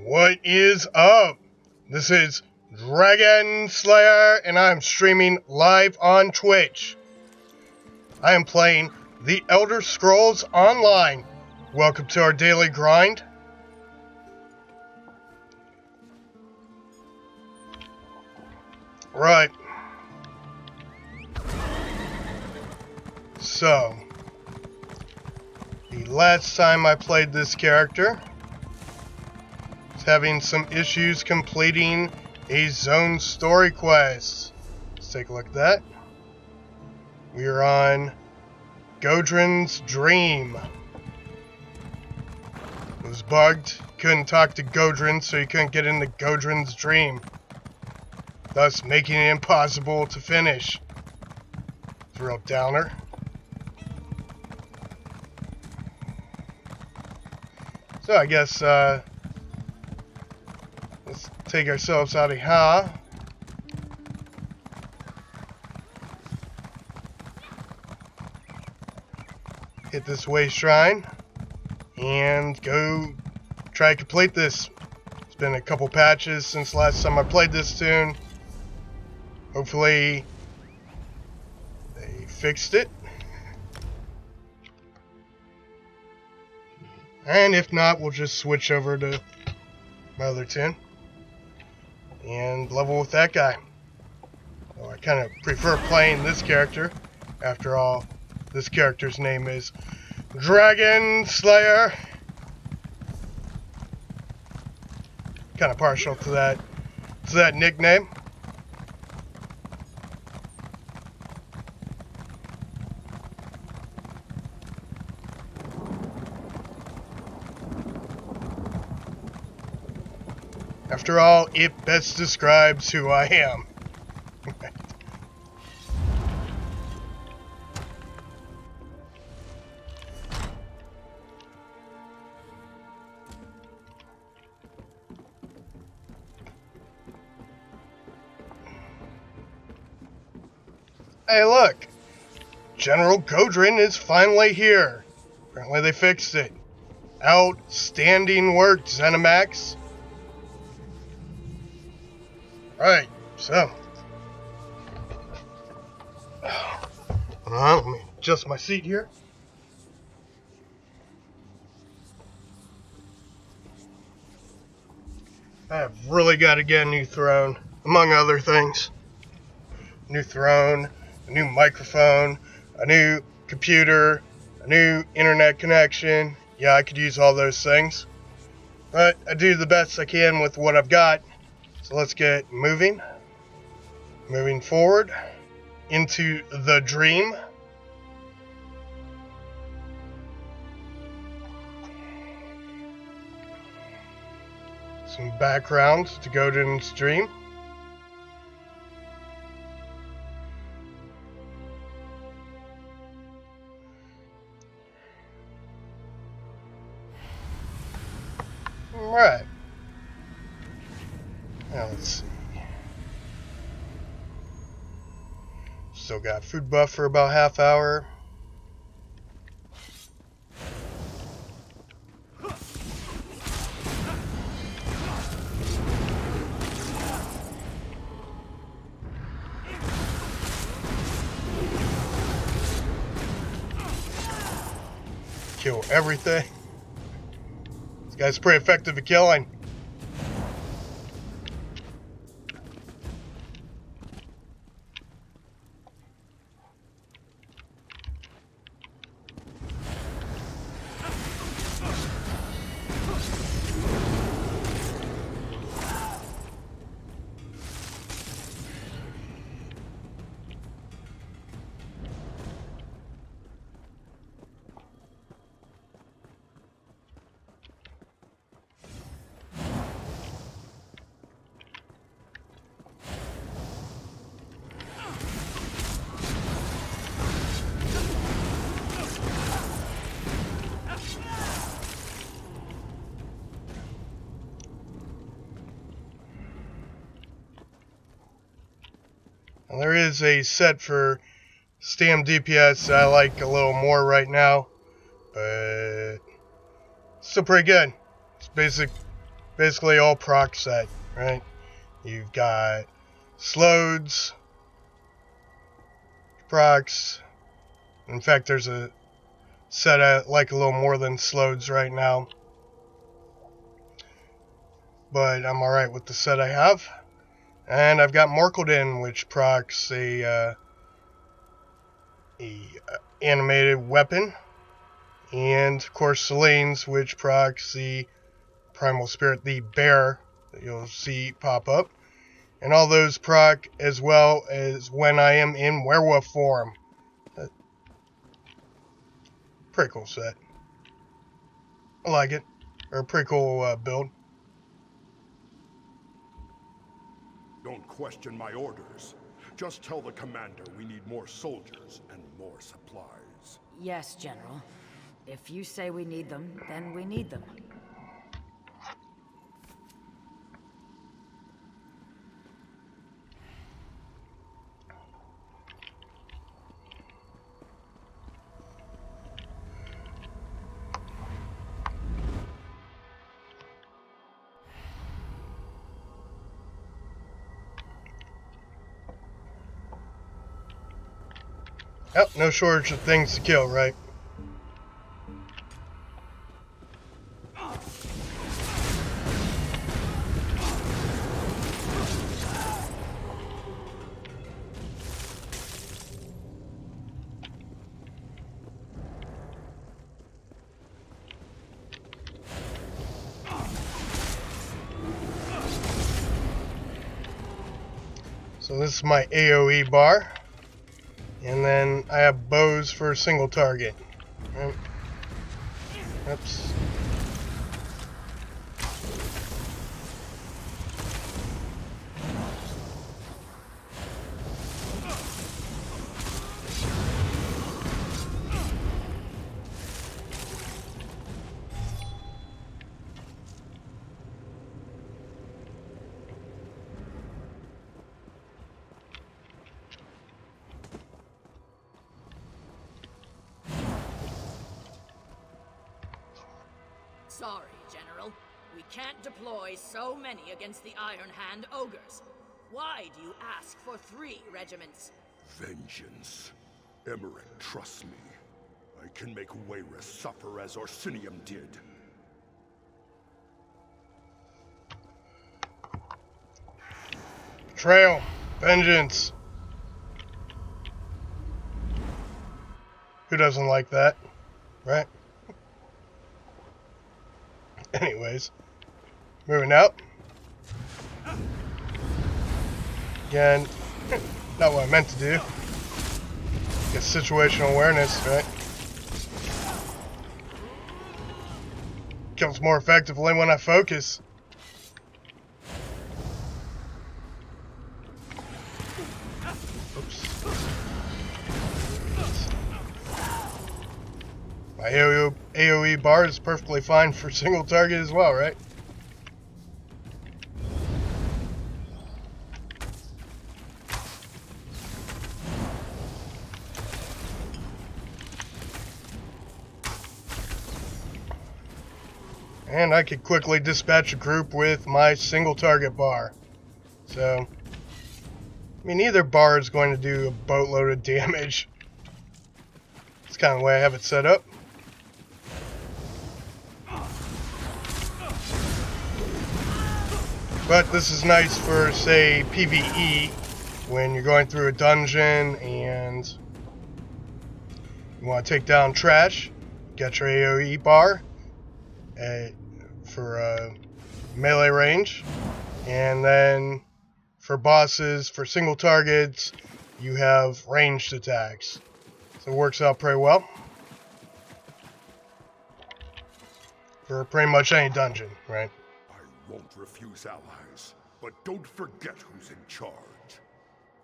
What is up? This is Dragon Slayer, and I'm streaming live on Twitch. I am playing The Elder Scrolls Online. Welcome to our daily grind. Right. So, the last time I played this character, having some issues completing a zone story quest. Let's take a look at that. We are on Godrin's Dream. It was bugged. Couldn't talk to Godrin, so you couldn't get into Godrin's Dream, thus making it impossible to finish. It's a real downer. So I guess let's take ourselves out of here. Hit this way shrine and go try to complete this. It's been a couple patches since last time I played this tune. Hopefully they fixed it. And if not, we'll just switch over to my other tune and level with that guy. Well, I kind of prefer playing this character. After all, this character's name is Dragon Slayer. Kind of partial to that nickname. After all, it best describes who I am. Hey, look! General Godrin is finally here. Apparently they fixed it. Outstanding work, ZeniMax. Right, so. Let me adjust my seat here. I have really got to get a new throne, among other things. New throne, a new microphone, a new computer, a new internet connection. Yeah, I could use all those things. But I do the best I can with what I've got. So let's get moving. Moving forward into the dream. Some background to Godrin's Dream. Right. Now let's see. Still got food buff for about half hour. Kill everything. This guy's pretty effective at killing. And there is a set for Stam DPS I like a little more right now, but still pretty good. It's basic basically all proc set, right? You've got Slodes, procs. In fact, there's a set I like a little more than Slodes right now. But I'm alright with the set I have. And I've got Morkildin, which procs a animated weapon. And, of course, Selene's, which procs the Primal Spirit, the bear that you'll see pop up. And all those proc as well as when I am in werewolf form. Pretty cool set. I like it. Or a pretty cool build. Don't question my orders. Just tell the commander we need more soldiers and more supplies. Yes, General. If you say we need them, then we need them. Yep, no shortage of things to kill, right? So this is my AoE bar. And then I have bows for a single target. Oops. Sorry, General. We can't deploy so many against the Iron Hand ogres. Why do you ask for 3 regiments? Vengeance. Emmerich trusts me. I can make Wayrus suffer as Orsinium did. Betrayal. Vengeance. Who doesn't like that? Right? Anyways. Moving out. Again, not what I meant to do. Get situational awareness, right? Kills more effectively when I focus. Oops. My AoE bar is perfectly fine for single target as well, right? And I could quickly dispatch a group with my single target bar. So, I mean, either bar is going to do a boatload of damage. It's kind of the way I have it set up. But this is nice for, say, PvE, when you're going through a dungeon and you want to take down trash. Get your AoE bar for melee range, and then for bosses, for single targets, you have ranged attacks. So it works out pretty well for pretty much any dungeon, right? I won't refuse allies, but don't forget who's in charge.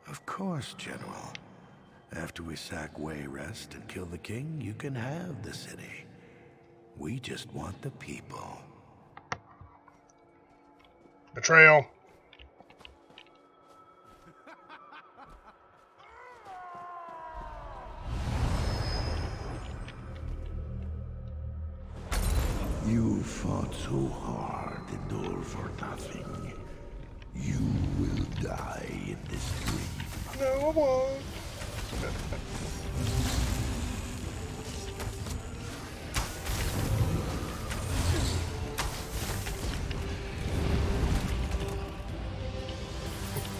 Of course, General. After we sack Wayrest and kill the king, you can have the city. We just want the people. Betrayal. You fought so hard and all for nothing. You will die in this dream. No, I won't.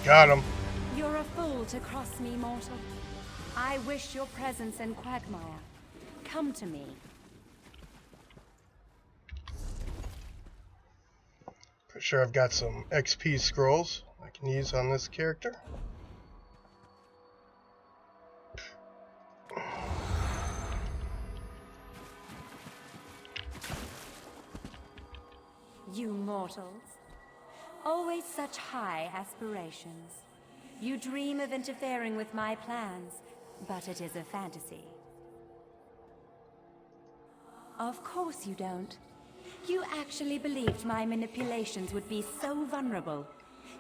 Got him. You're a fool to cross me, mortal. I wish your presence in Quagmire. Come to me. Pretty sure I've got some XP scrolls I can use on this character. You mortals. Always such high aspirations. You dream of interfering with my plans, but it is a fantasy. Of course you don't. You actually believed my manipulations would be so vulnerable.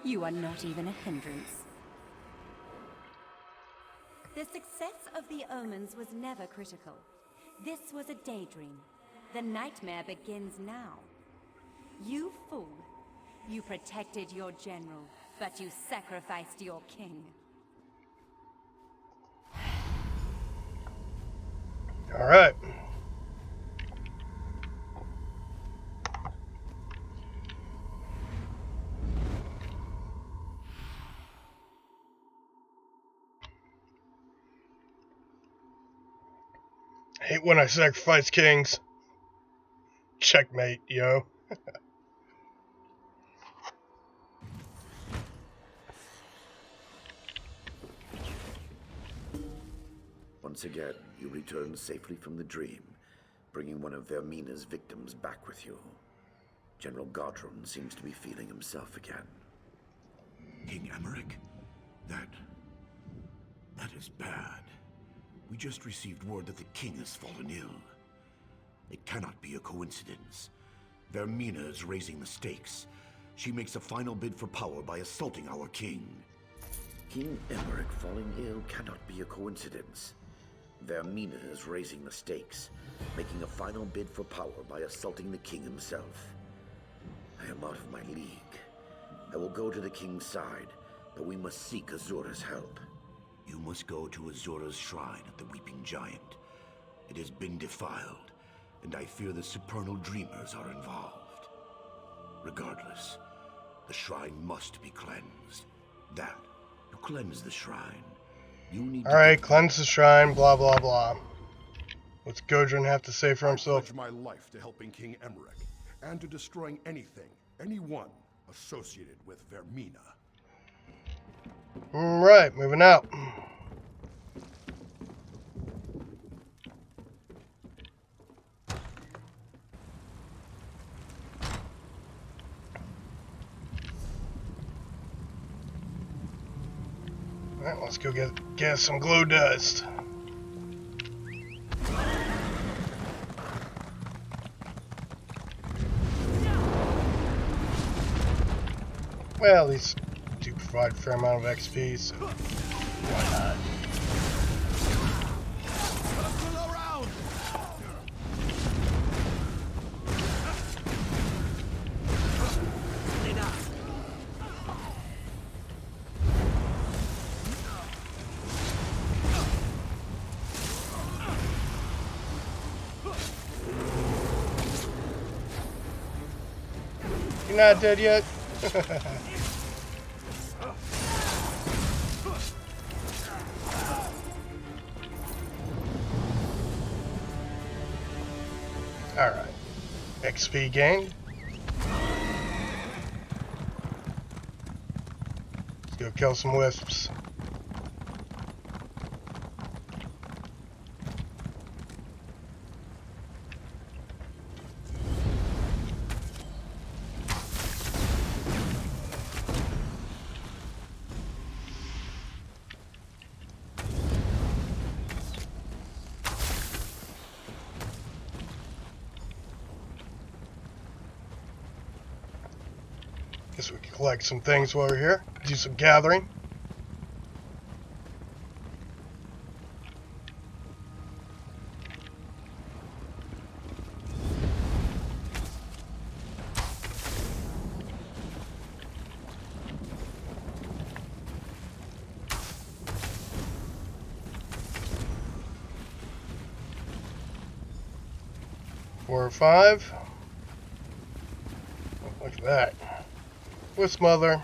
You are not even a hindrance. The success of the omens was never critical. This was a daydream. The nightmare begins now. You fool. You protected your general, but you sacrificed your king. All right. Hate when I sacrifice kings. Checkmate, yo. Once again, you return safely from the dream, bringing one of Vermina's victims back with you. General Godrun seems to be feeling himself again. King Emmerich? That is bad. We just received word that the king has fallen ill. It cannot be a coincidence. Vermina is raising the stakes. She makes a final bid for power by assaulting our king. King Emmerich falling ill cannot be a coincidence. Vermina is raising the stakes, making a final bid for power by assaulting the king himself. I am out of my league. I will go to the king's side, but we must seek Azura's help. You must go to Azura's shrine at the Weeping Giant. It has been defiled, and I fear the supernal dreamers are involved. Regardless, the shrine must be cleansed. To cleanse the shrine, you need Alright, cleanse the shrine, blah blah blah. What's Godrun have to say for I himself? pledge my life to helping King Emmerich, and to destroying anything, anyone associated with Vermina. Alright, moving out. Alright, let's go get some glow dust. Well, these do provide a fair amount of XP, so why not? You're not dead yet? Alright. XP gained. Let's go kill some wisps. Guess we can collect some things while we're here. Do some gathering. 4 or 5. Look at that. With smother.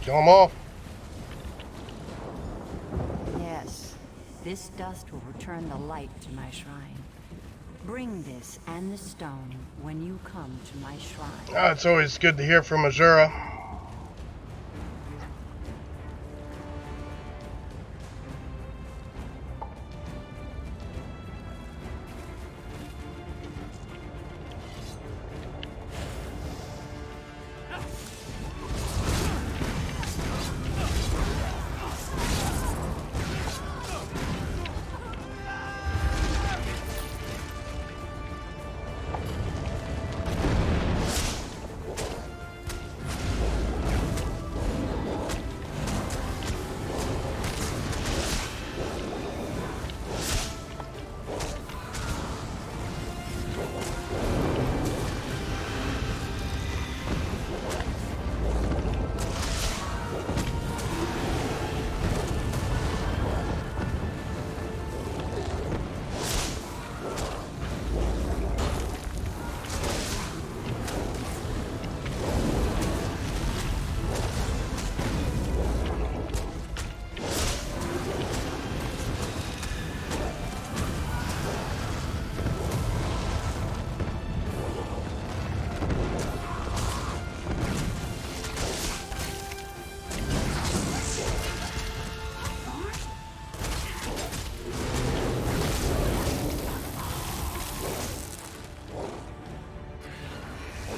Kill them all. Yes, this dust will return the light to my shrine. Bring this and the stone when you come to my shrine. Ah, it's always good to hear from Azura.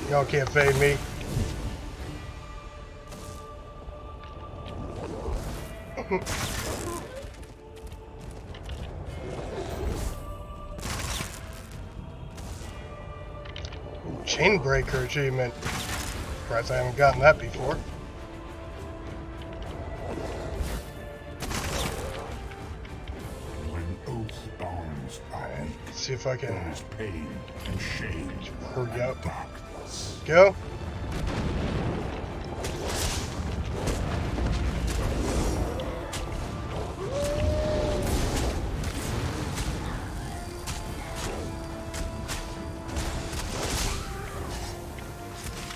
Y'all can't fade me. Chainbreaker achievement. Surprised I haven't gotten that before. When oath bonds bind, Let's see if I can. there is pain and shame Hurry up. and darkness. Go.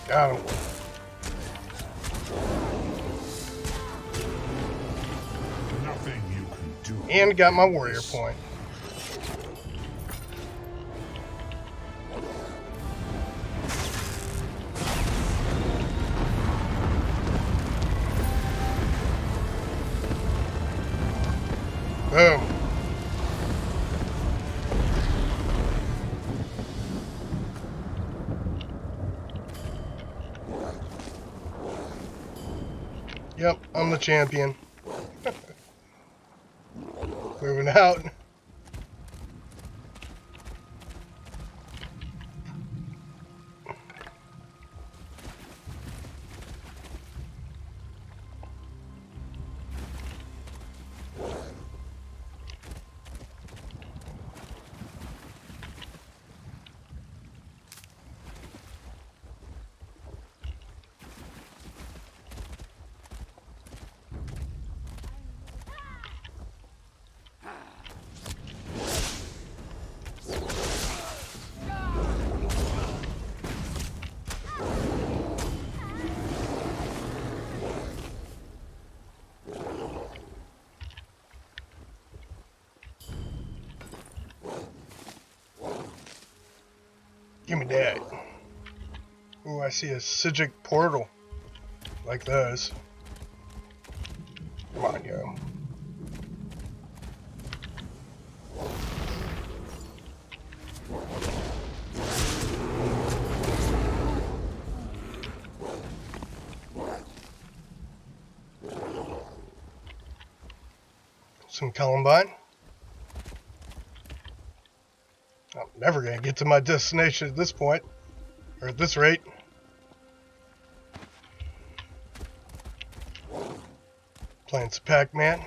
Got him. Nothing you can do. And got my warrior point. Boom. Yep, I'm the champion. Moving out. Give me that. Ooh, I see a Psijic portal. Like those. Come on, yo. Some Columbine. I'm never gonna get to my destination at this point, or at this rate. Playing some Pac-Man.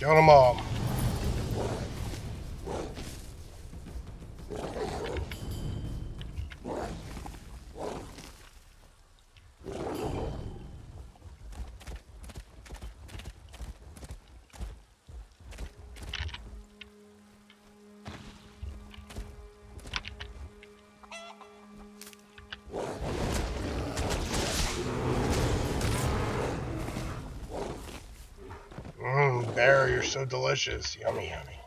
Killed them all. Bear, you're so delicious. Yummy, yummy.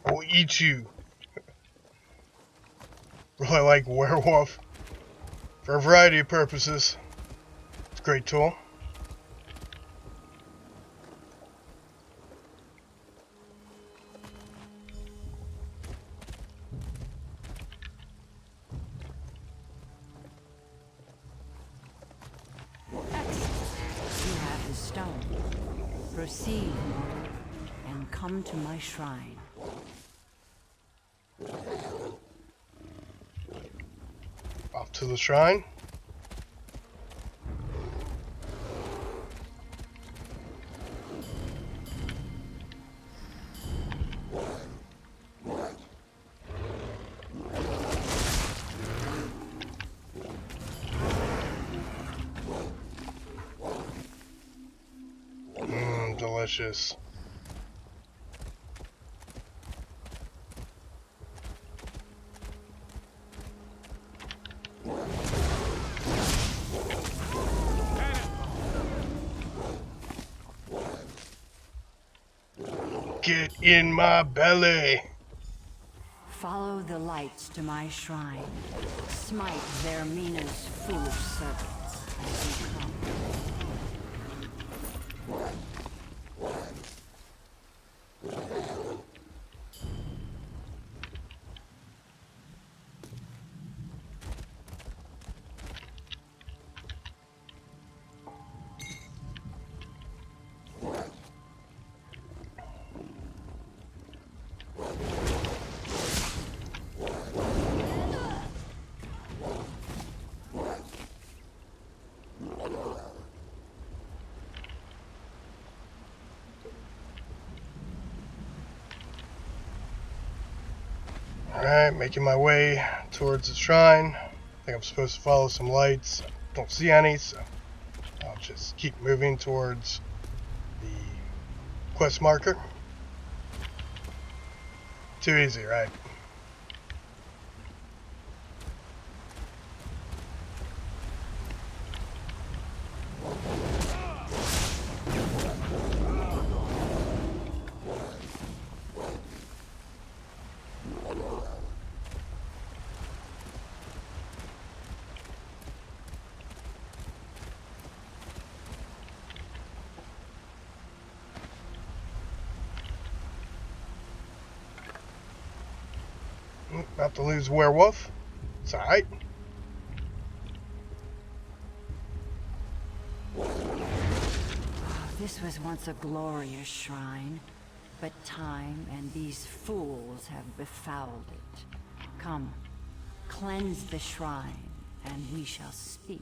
I'll eat you. Really like werewolf for a variety of purposes. It's a great tool. You have the stone. Proceed, mortal, and come to my shrine. Off to the shrine. Delicious. Get in my belly. Follow the lights to my shrine. Smite Vermina's foolish servants as you come. Alright, making my way towards the shrine. I think I'm supposed to follow some lights. Don't see any, so I'll just keep moving towards the quest marker. Too easy, right? About to lose werewolf. It's alright. This was once a glorious shrine, but time and these fools have befouled it. Come, cleanse the shrine, and we shall speak.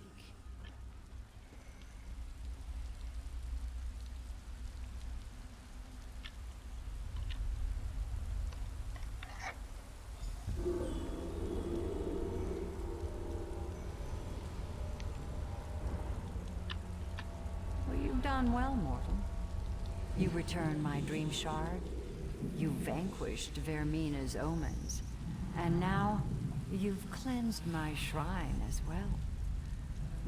Done well, mortal. You return my dream shard. You vanquished Vermina's omens. And now, you've cleansed my shrine as well.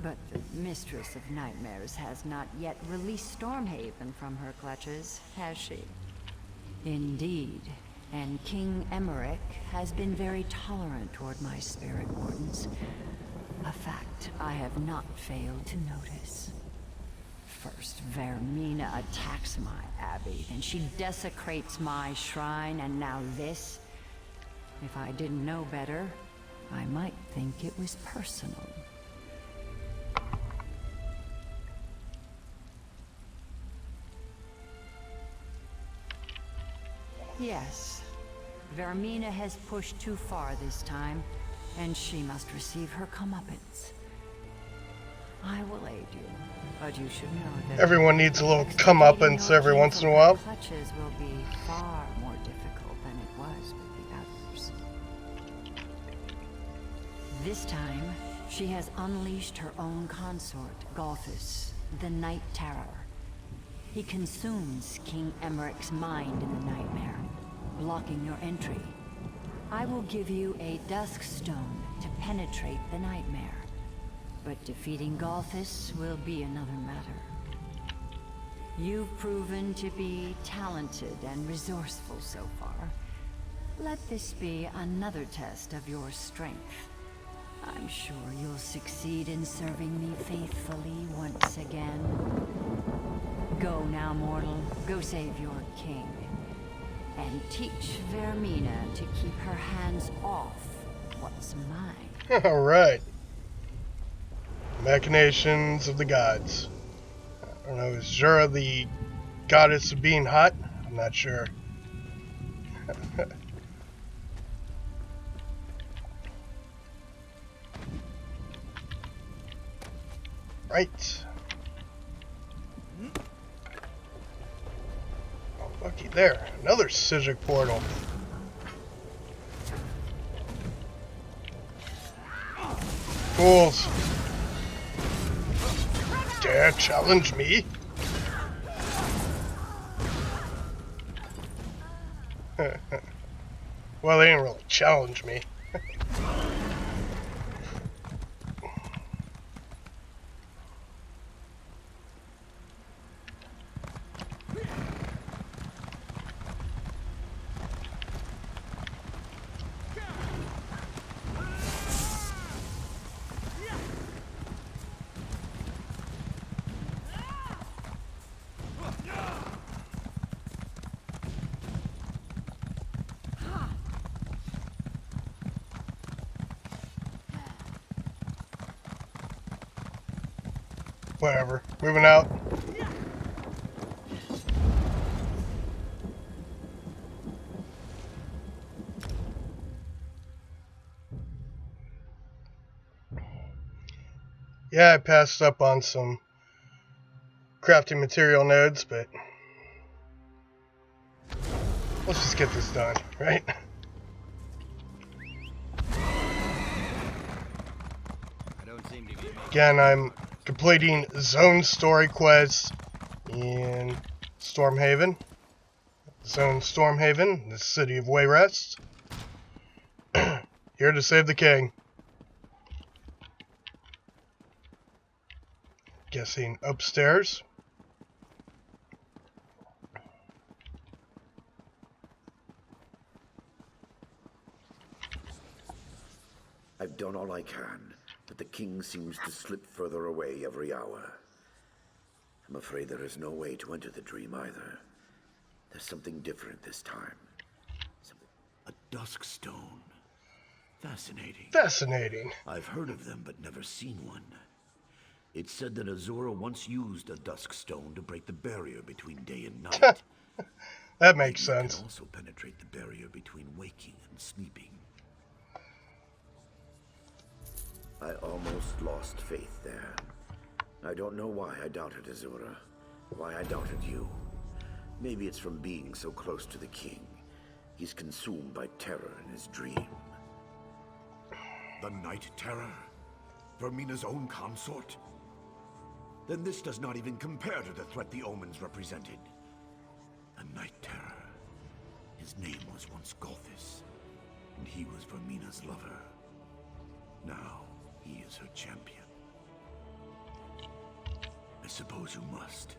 But the Mistress of Nightmares has not yet released Stormhaven from her clutches, has she? Indeed, And King Emmerich has been very tolerant toward my spirit wardens. A fact I have not failed to notice. First, Vermina attacks my abbey, then she desecrates my shrine, and now this? If I didn't know better, I might think it was personal. Yes, Vermina has pushed too far this time, and she must receive her comeuppance. I will aid you, but you should know that Everyone needs a little extricating comeuppance your every king once in from a her while. clutches will be far more difficult than it was with the others. This time, she has unleashed her own consort, Golthus, the Night Terror. He consumes King Emmerich's mind in the nightmare, blocking your entry. I will give you a dusk stone to penetrate the nightmare, but defeating Golthus will be another matter. You've proven to be talented and resourceful so far. Let this be another test of your strength. I'm sure you'll succeed in serving me faithfully once again. Go now, mortal. Go save your king. And teach Vermina to keep her hands off what's mine. Alright. Machinations of the gods. I don't know, is Zura the goddess of being hot? I'm not sure. Right. Oh, looky there. Another Psijic portal. Fools. Dare challenge me? Well, they didn't really challenge me. Whatever. Moving out. Yeah, I passed up on some crafting material nodes, but let's just get this done, right? Again, I'm completing zone story quests in Stormhaven. Zone Stormhaven, the city of Wayrest. Here to save the king. Guessing upstairs. I've done all I can, but the king seems to slip further away every hour. I'm afraid there is no way to enter the dream either. There's something different this time. A dusk stone. Fascinating. Fascinating. I've heard of them, but never seen one. It's said that Azura once used a dusk stone to break the barrier between day and night. That makes Maybe it sense. can also penetrate the barrier between waking and sleeping. I almost lost faith there. I don't know why I doubted Azura. Why I doubted you. Maybe it's from being so close to the king. He's consumed by terror in his dream. The Night Terror? Vermina's own consort? Then this does not even compare to the threat the Omens represented. The Night Terror. His name was once Golthus, and he was Vermina's lover. Now, he is her champion. I suppose you must.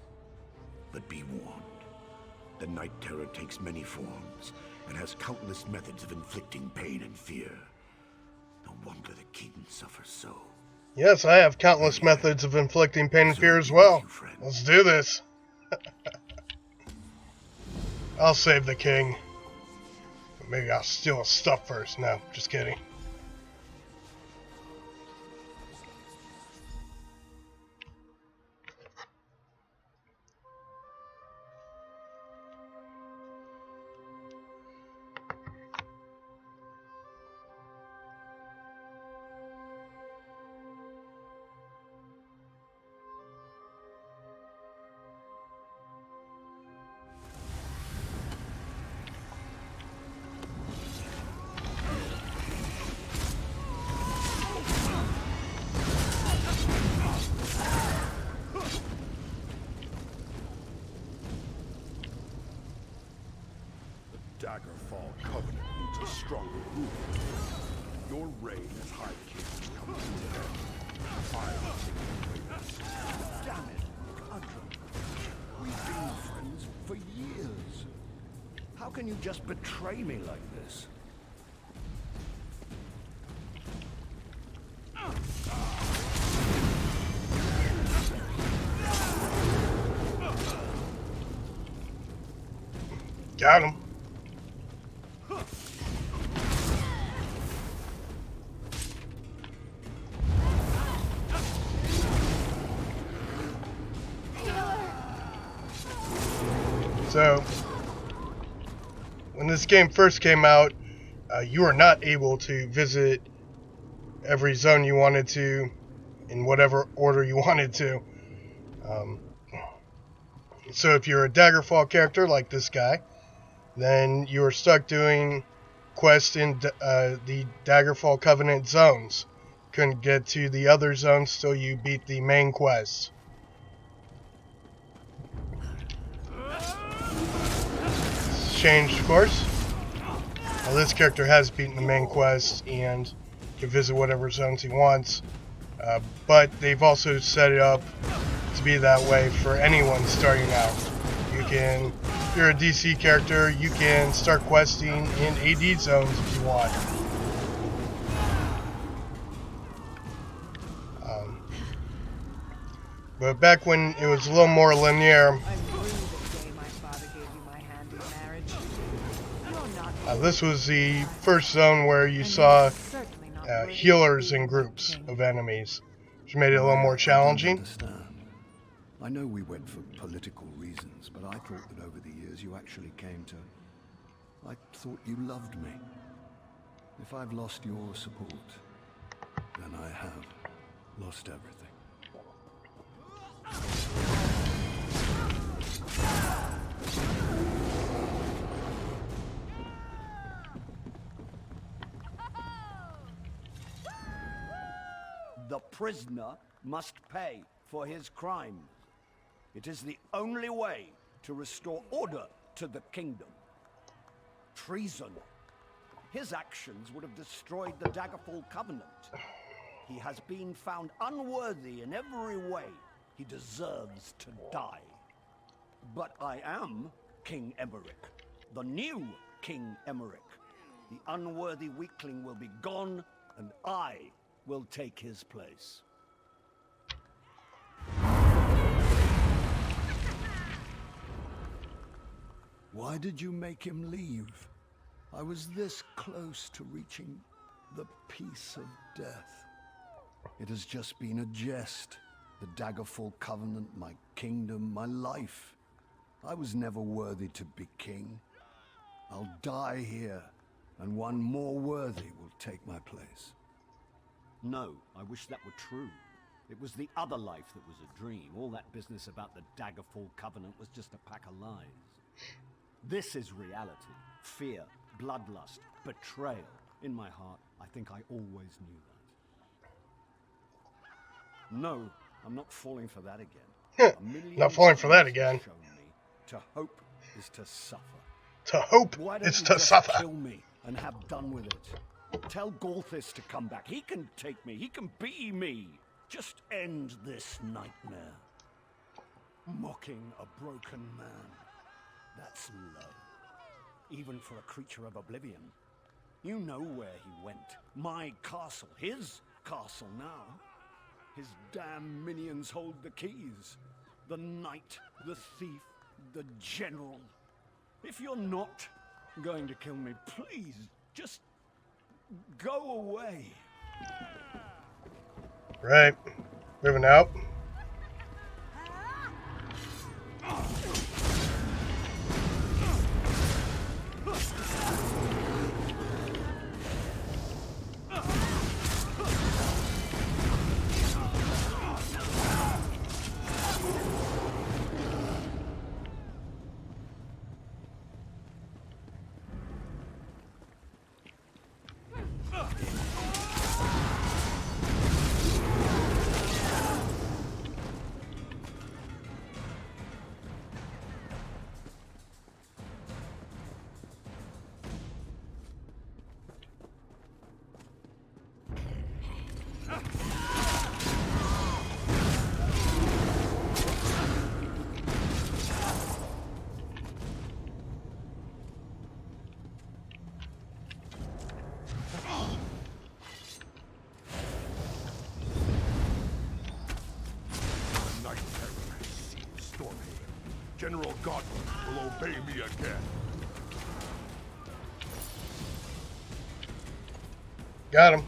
But be warned. The Night Terror takes many forms, and has countless methods of inflicting pain and fear. No wonder the king suffers so. Yes, I have countless methods of inflicting pain and fear as well. Let's do this. I'll save the king. Maybe I'll steal his stuff first. No, just kidding. Daggerfall Covenant needs a stronger ruler. Your reign as High King has come to an end. I'll take the reins. Damn it, Gudrun. We've been friends for years. How can you just betray me like this? Got him. So, when this game first came out, you were not able to visit every zone you wanted to in whatever order you wanted to. So if you're a Daggerfall character like this guy, then you are stuck doing quests in the Daggerfall Covenant zones. Couldn't get to the other zones till you beat the main quest. It's changed, of course. Well, this character has beaten the main quest and can visit whatever zones he wants. But they've also set it up to be that way for anyone starting out. You can, if you're a DC character, you can start questing in AD zones if you want. But back when it was a little more linear, I'm through the day my father gave you my hand in marriage. You're not this was the first zone where you saw healers in groups of enemies, which made it a little more challenging. I understand. I know we went for political reasons, but I thought that over the years you actually came to... I thought you loved me. If I've lost your support, then I have lost everything. The prisoner must pay for his crimes. It is the only way to restore order to the kingdom. Treason. His actions would have destroyed the Daggerfall Covenant. He has been found unworthy in every way. He deserves to die. But I am King Emeric, the new King Emeric. The unworthy weakling will be gone, and I will take his place. Why did you make him leave? I was this close to reaching the peace of death. It has just been a jest. The Daggerfall Covenant, my kingdom, my life. I was never worthy to be king. I'll die here, and one more worthy will take my place. No, I wish that were true. It was the other life that was a dream. All that business about the Daggerfall Covenant was just a pack of lies. This is reality. Fear, bloodlust, betrayal. In my heart, I think I always knew that. No, I'm not falling for that again. Not falling for that again. Shown me, to hope is to suffer. To hope Why don't is you to just suffer. kill me and have done with it? Tell Galthis to come back. He can take me. He can be me. Just end this nightmare. Mocking a broken man. That's low. even for a creature of oblivion. You know where he went. My castle, his castle now. His damn minions hold the keys. The knight, the thief, the general. If you're not going to kill me, please, just go away. Right. Moving out. General Godwin will obey me again. Got him.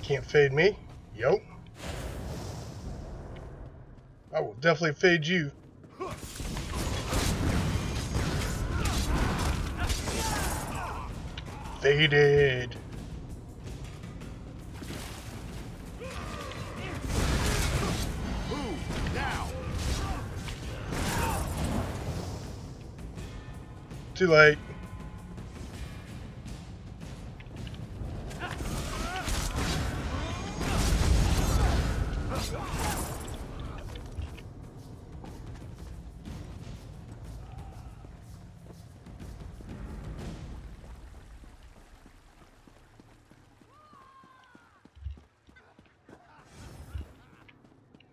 Can't fade me. Yo. I will definitely fade you. Faded. Move now. Too late.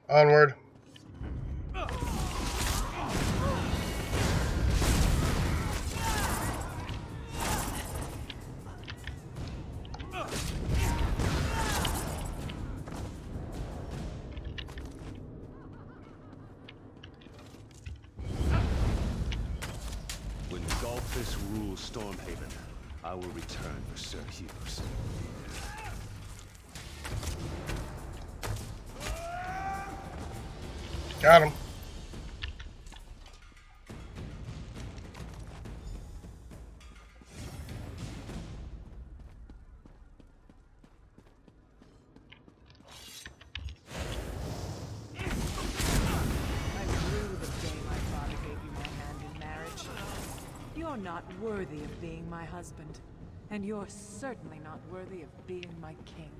Onward. When Golphus rules Stormhaven, I will return for Sir Hughes. Got him. I'm through with the day my father gave you my hand in marriage. You're not worthy of being my husband, and you're certainly not worthy of being my king.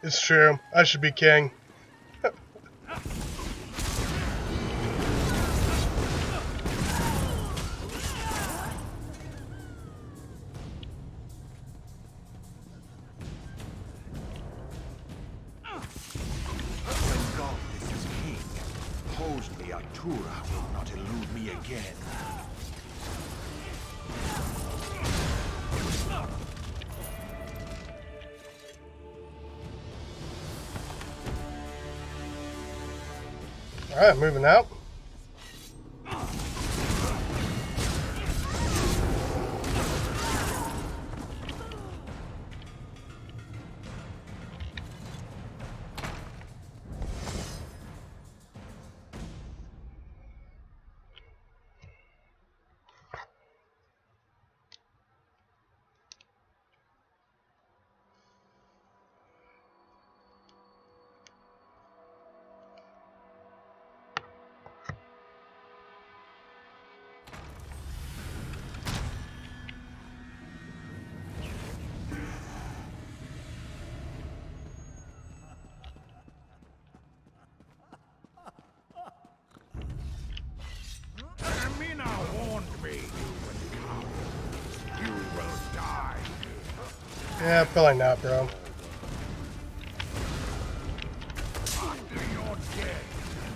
It's true. I should be king. When Golphus is king, Hosni Atura will not elude me again. Alright, moving out. Yeah, probably not, bro. After you're dead,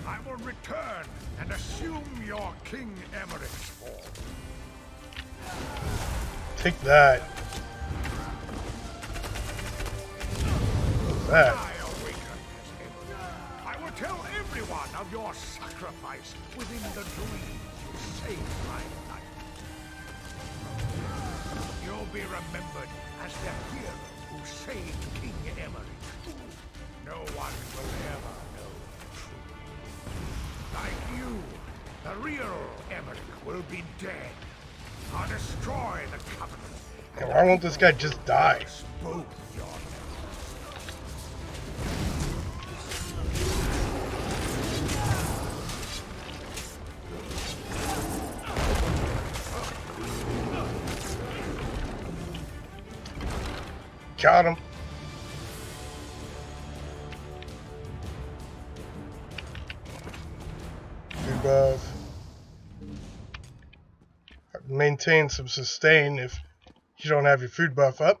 I will return and assume your King Emmerich's form. Take that. What's that? I awaken as Emperor. I will tell everyone of your sacrifice within the dreams you saved my life. You'll be remembered as the hero who saved King Emmerich. No one will ever know the truth. Like you, the real Emmerich will be dead. I'll destroy the Covenant. And why won't this guy just die? Both your Got him. Food buff. Maintain some sustain if you don't have your food buff up.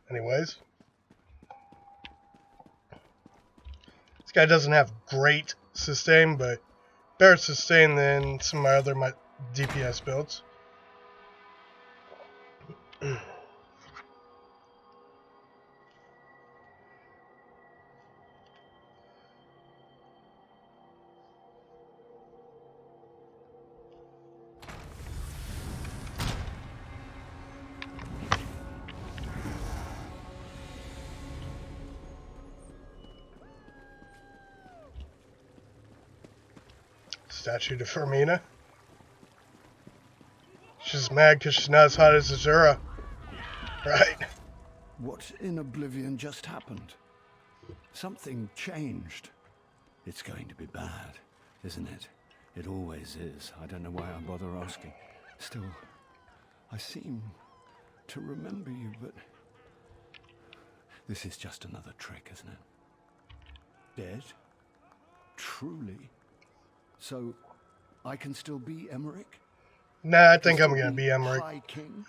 Anyways. This guy doesn't have great sustain, but better sustain than some of my other DPS builds. Statue to Fermina. She's mad because she's not as hot as Azura. Right? What in Oblivion just happened? Something changed. It's going to be bad, isn't it? It always is. I don't know why I bother asking. Still, I seem to remember you, but... This is just another trick, isn't it? Dead? Truly? So, I can still be Emmerich? Nah, I think I'm gonna be Emmerich. High King?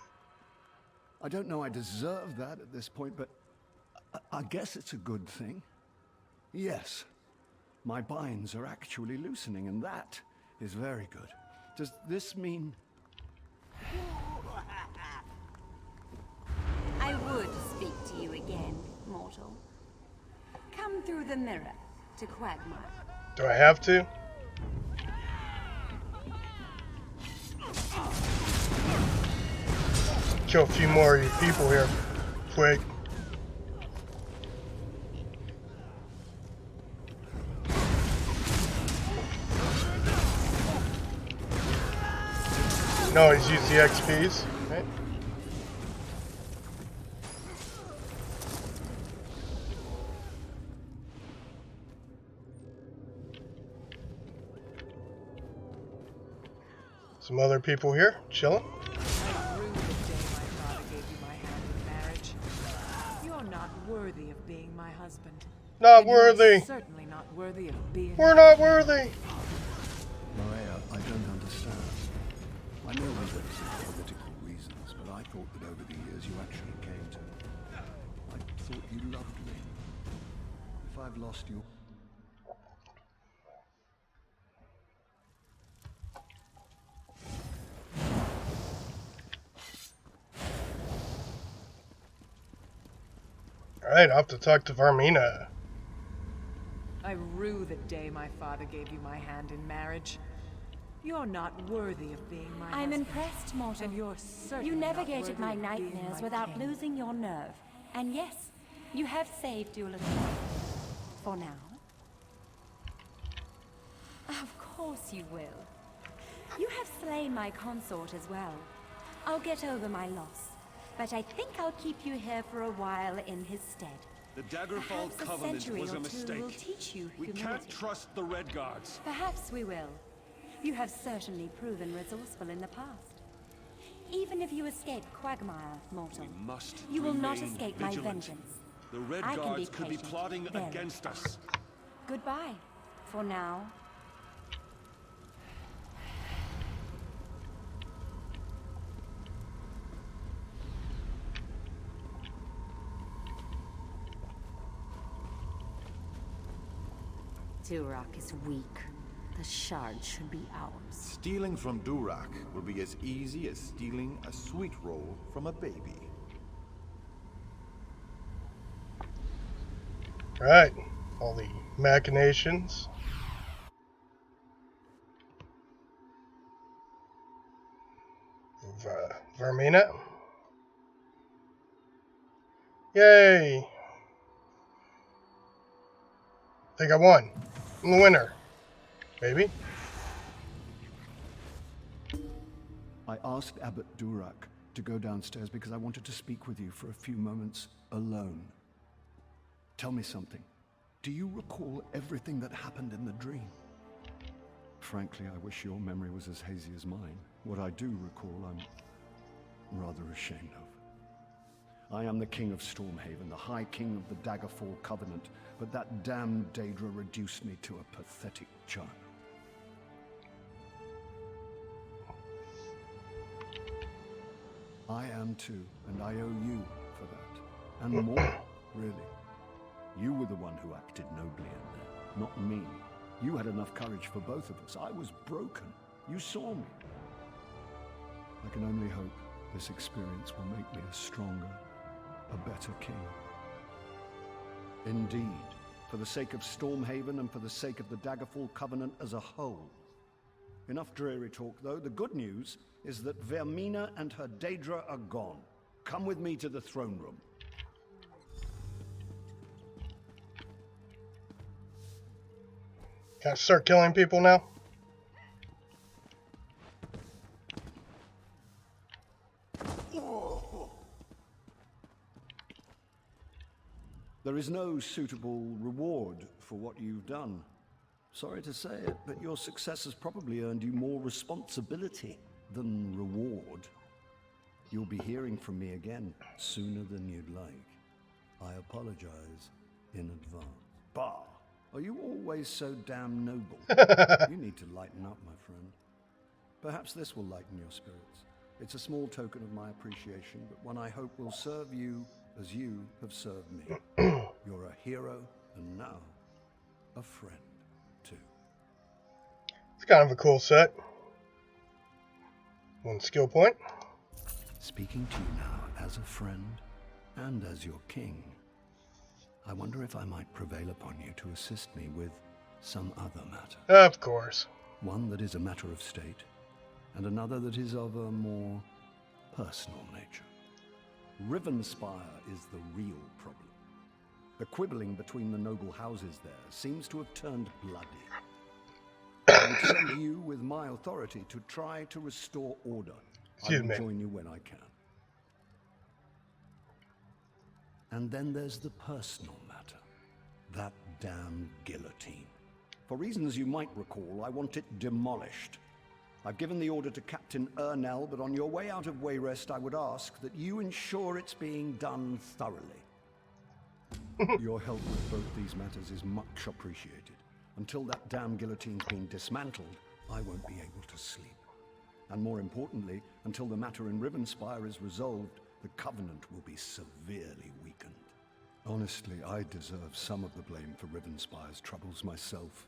I don't know I deserve that at this point, but I guess it's a good thing. Yes, my binds are actually loosening, and that is very good. Does this mean... I would speak to you again, mortal. Come through the mirror to Quagmire. Do I have to? Kill a few more of you people here, quick. No, he's used the XPs, right? Some other people here, chilling. I rue the day my father gave you my hand in marriage. You're not worthy of being my husband. Not And you're worthy. certainly not worthy of being. We're not worthy. Maria, I don't understand. I know we did it for political reasons, but I thought that over the years you actually came to... I thought you loved me. If I've lost you... Alright, I'll have to talk to Varmina. I rue the day my father gave you my hand in marriage. You're not worthy of being my I'm husband. impressed, mortal. And you're certainly You not navigated worthy my of being nightmares my without king. losing your nerve. And yes, you have saved Eula's life. For now. Of course you will. You have slain my consort as well. I'll get over my loss. But I think I'll keep you here for a while in his stead. The Daggerfall Perhaps a Covenant century was or a two mistake. will teach you We humility. can't trust the Red Guards. Perhaps we will. You have certainly proven resourceful in the past. Even if you escape Quagmire, mortal, We must you will not remain escape vigilant. my vengeance. The Red I can Guards be could be patient, plotting very. against us. Goodbye, for now. Durak is weak. The shard should be ours. Stealing from Durak will be as easy as stealing a sweet roll from a baby. Right. All the machinations. Vermina. Yay! I think I won. I'm the winner. Baby. I asked Abbot Durak to go downstairs because I wanted to speak with you for a few moments alone. Tell me something. Do you recall everything that happened in the dream? Frankly, I wish your memory was as hazy as mine. What I do recall, I'm rather ashamed of. I am the King of Stormhaven, the High King of the Daggerfall Covenant, but that damned Daedra reduced me to a pathetic child. I am too, and I owe you for that. And more, really. You were the one who acted nobly in there, not me. You had enough courage for both of us. I was broken. You saw me. I can only hope this experience will make me a stronger, a better king. Indeed, for the sake of Stormhaven and for the sake of the Daggerfall Covenant as a whole. Enough dreary talk, though. The good news is that Vermina and her Daedra are gone. Come with me to the throne room. Can I start killing people now? There is no suitable reward for what you've done. Sorry to say it, but your success has probably earned you more responsibility than reward. You'll be hearing from me again sooner than you'd like. I apologize in advance. Bah! Are you always so damn noble? You need to lighten up, my friend. Perhaps this will lighten your spirits. It's a small token of my appreciation, but one I hope will serve you as you have served me. You're a hero, and now, a friend, too. It's kind of a cool set. 1 skill point. Speaking to you now as a friend, and as your king, I wonder if I might prevail upon you to assist me with some other matter. Of course. One that is a matter of state, and another that is of a more personal nature. Rivenspire is the real problem. The quibbling between the noble houses there seems to have turned bloody. I would send you with my authority to try to restore order. I will join you when I can. And then there's the personal matter. That damn guillotine. For reasons you might recall, I want it demolished. I've given the order to Captain Ernell, but on your way out of Wayrest, I would ask that you ensure it's being done thoroughly. Your help with both these matters is much appreciated. Until that damn guillotine's been dismantled, I won't be able to sleep. And more importantly, until the matter in Rivenspire is resolved, the Covenant will be severely weakened. Honestly, I deserve some of the blame for Rivenspire's troubles myself.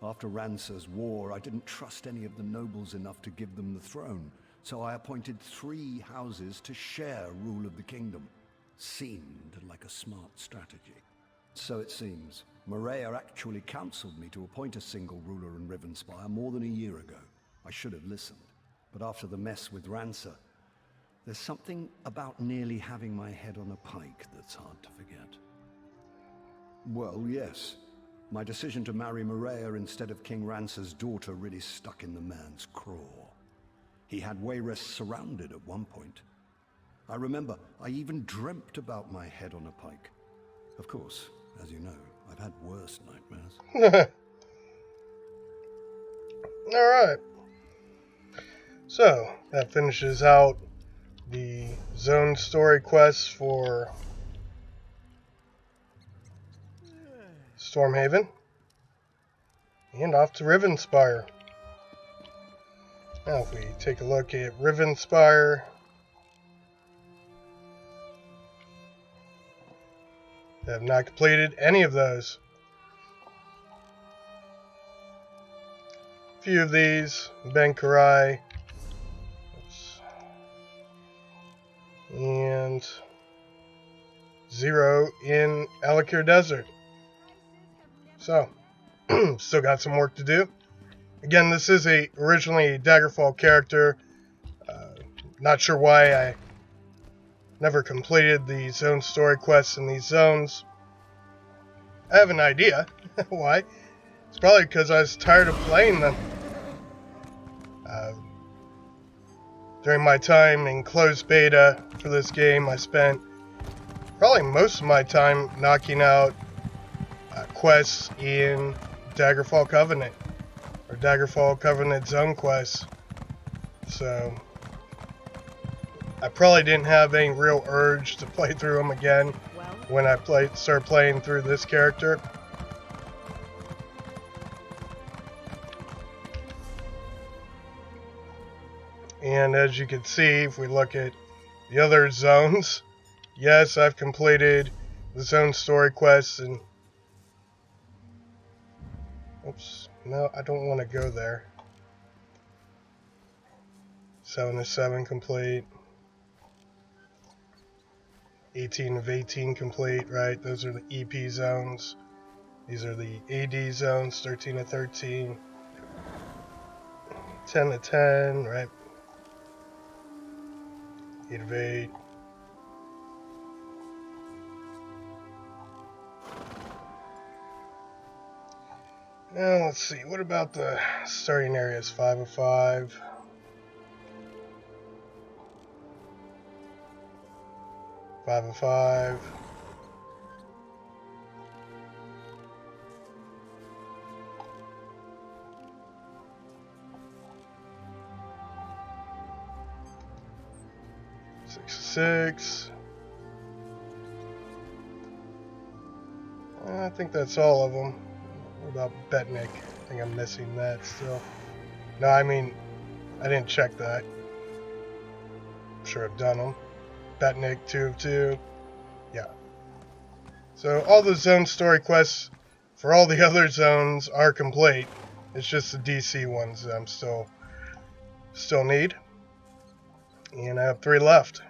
After Rancer's war, I didn't trust any of the nobles enough to give them the throne, so I appointed 3 houses to share rule of the kingdom. Seemed like a smart strategy. So it seems. Maria actually counseled me to appoint a single ruler in Rivenspire more than a year ago. I should have listened. But after the mess with Rancer, there's something about nearly having my head on a pike that's hard to forget. Well, yes. My decision to marry Maria instead of King Rancer's daughter really stuck in the man's craw. He had Wayrest surrounded at one point. I remember I even dreamt about my head on a pike. Of course, as you know, I've had worse nightmares. Alright. So, that finishes out the zone story quests for Stormhaven. And off to Rivenspire. Now if we take a look at Rivenspire, I have not completed any of those. few of these. Ben Karai. And 0 in Alakir Desert. So, still got some work to do. Again, this is originally a Daggerfall character. Not sure why I never completed the zone story quests in these zones. I have an idea why. It's probably because I was tired of playing them. During my time in closed beta for this game, I spent probably most of my time knocking out quests in Daggerfall Covenant, or Daggerfall Covenant zone quests. So I probably didn't have any real urge to play through them again when I started playing through this character. And as you can see, if we look at the other zones, yes, I've completed the zone story quests and... Oops, no, I don't want to go there. 7 of 7 complete. 18 of 18 complete, right? Those are the EP zones. These are the AD zones, 13 of 13. 10 of 10, right? 8 of 8. Now, let's see. What about the starting areas? 5 of 5. Five of 5. Six of 6. I think that's all of them. What about Betnik? I think I'm missing that still. No, I mean, I didn't check that. I'm sure I've done them. Betnik, 2 of 2. Yeah. So all the zone story quests for all the other zones are complete. It's just the DC ones that I'm still need. And I have 3 left.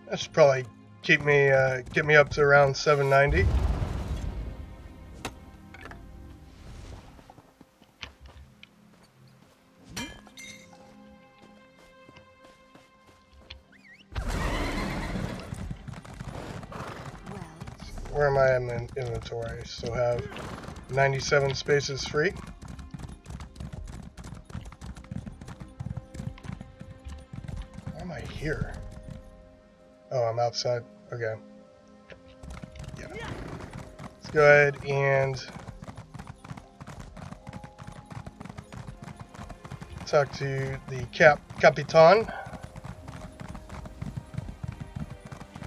That should probably get me up to around 790. Where am I in the inventory? Still have 97 spaces free. Why am I here? Oh, I'm outside. Okay. Yeah. Let's go ahead and talk to the Capitan.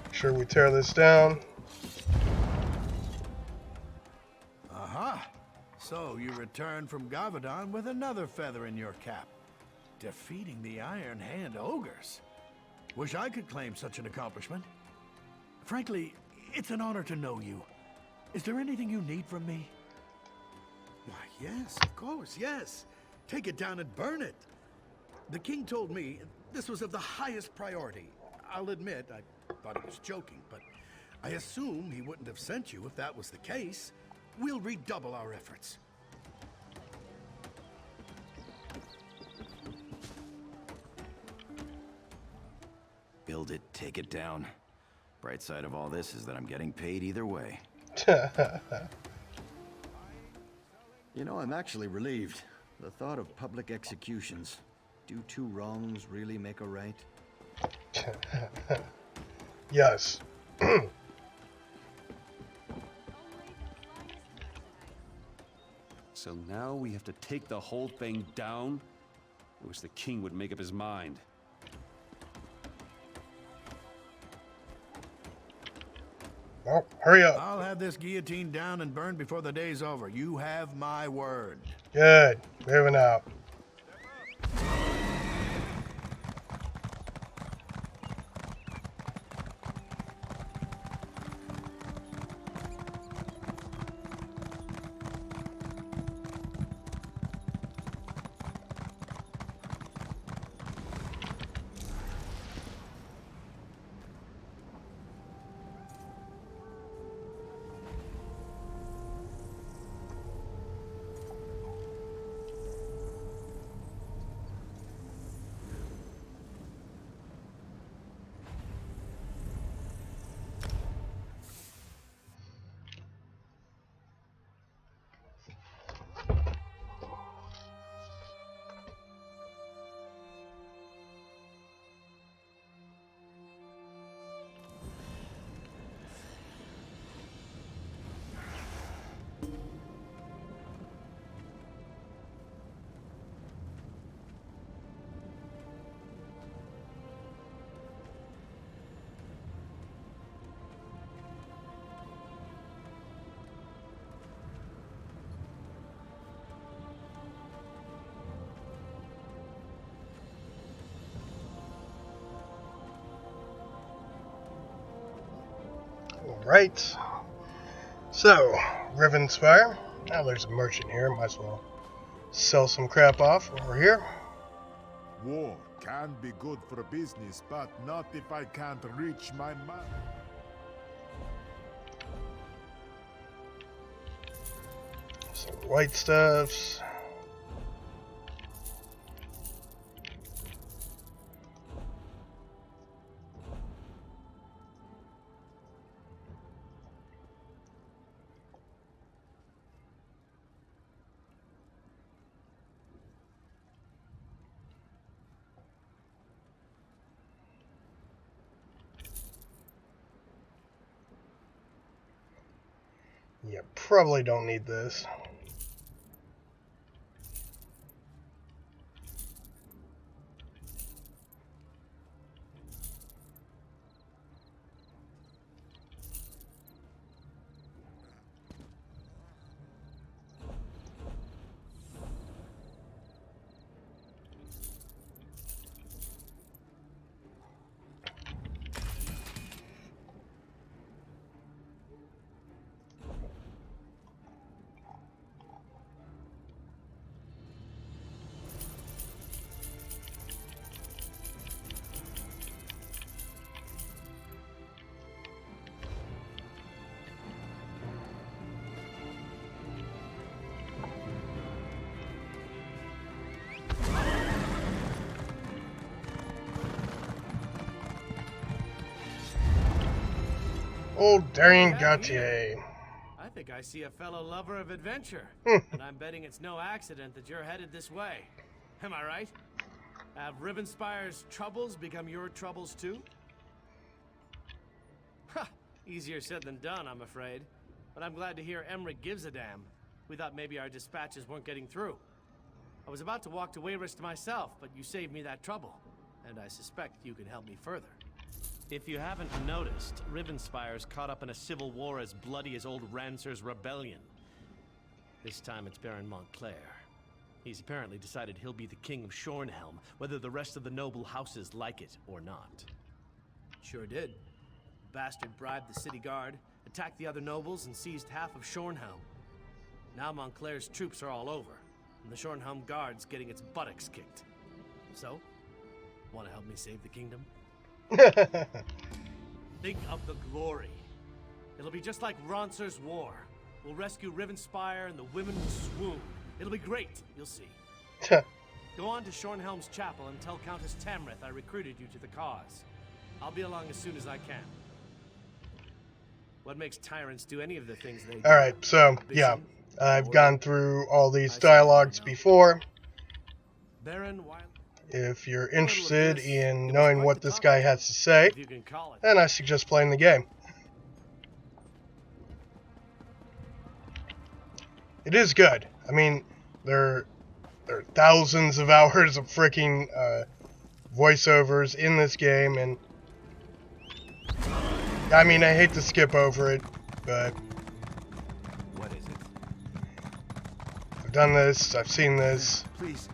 Make sure we tear this down. So you return from Gavadon with another feather in your cap. Defeating the Iron Hand ogres. Wish I could claim such an accomplishment. Frankly, it's an honor to know you. Is there anything you need from me? Why, yes, of course, yes. Take it down and burn it. The king told me this was of the highest priority. I'll admit, I thought he was joking, but I assume he wouldn't have sent you if that was the case. We'll redouble our efforts. Build it, take it down. Bright side of all this is that I'm getting paid either way. You know, I'm actually relieved. The thought of public executions. Do 2 wrongs really make a right? Yes. So now we have to take the whole thing down? I wish the king would make up his mind. Oh, hurry up. I'll have this guillotine down and burned before the day's over. You have my word. Good. Moving out. Alright. So, Rivenspire. Now there's a merchant here. Might as well sell some crap off while we're here. War can be good for business, but not if I can't reach my man. Some white stuffs. Yeah, probably don't need this. Old Darian Gautier. I think I see a fellow lover of adventure. And I'm betting it's no accident that you're headed this way. Am I right? Have Rivenspire's troubles become your troubles too? Ha! Easier said than done, I'm afraid. But I'm glad to hear Emmerich gives a damn. We thought maybe our dispatches weren't getting through. I was about to walk to Wayrest myself, but you saved me that trouble. And I suspect you can help me further. If you haven't noticed, Rivenspire's caught up in a civil war as bloody as old Rancer's rebellion. This time it's Baron Montclair. He's apparently decided he'll be the king of Shornhelm, whether the rest of the noble houses like it or not. Sure did. The bastard bribed the city guard, attacked the other nobles, and seized half of Shornhelm. Now Montclair's troops are all over, and the Shornhelm guard's getting its buttocks kicked. So, want to help me save the kingdom? Think of the glory. It'll be just like Rancer's war. We'll rescue Rivenspire and the women will swoon. It'll be great, you'll see. Go on to Shornhelm's chapel and tell Countess Tamrith I recruited you to the cause. I'll be along as soon as I can. What makes tyrants do any of the things they do? Alright, so, yeah. I've gone through all these dialogues before. Baron, if you're interested in knowing what this guy has to say, then I suggest playing the game. It is good. I mean, there are thousands of hours of freaking voiceovers in this game, and I mean, I hate to skip over it, but what is it? I've done this, I've seen this. Please,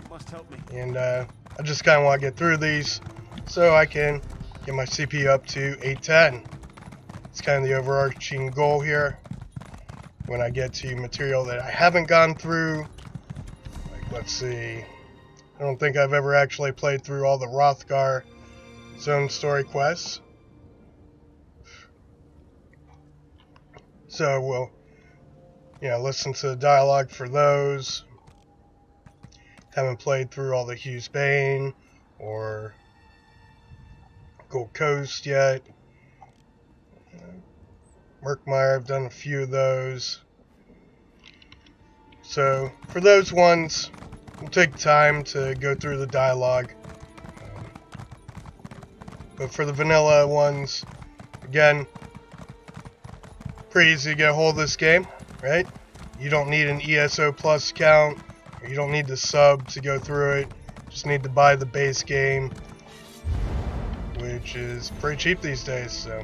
you must help me. And I just kind of want to get through these so I can get my CPU up to 810. It's kind of the overarching goal here. When I get to material that I haven't gone through, like, let's see, I don't think I've ever actually played through all the Hrothgar zone story quests. So we'll, listen to the dialogue for those. Haven't played through all the Hughes Bane or Gold Coast yet. Murkmire, I've done a few of those. So, for those ones, we'll take time to go through the dialogue. But for the vanilla ones, again, pretty easy to get a hold of this game, right? You don't need an ESO Plus account, or you don't need to sub to go through it. Just need to buy the base game, which is pretty cheap these days, so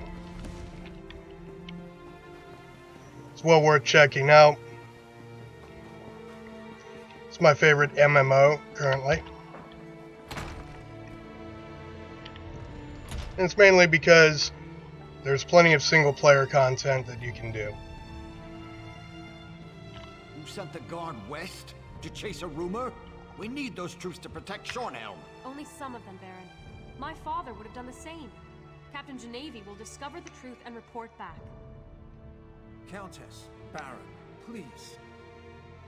it's well worth checking out. It's my favorite MMO currently. And it's mainly because there's plenty of single-player content that you can do. Who sent the guard west? To chase a rumor? We need those troops to protect Shornhelm. Only some of them, Baron. My father would have done the same. Captain Genevi will discover the truth and report back. Countess, Baron, please.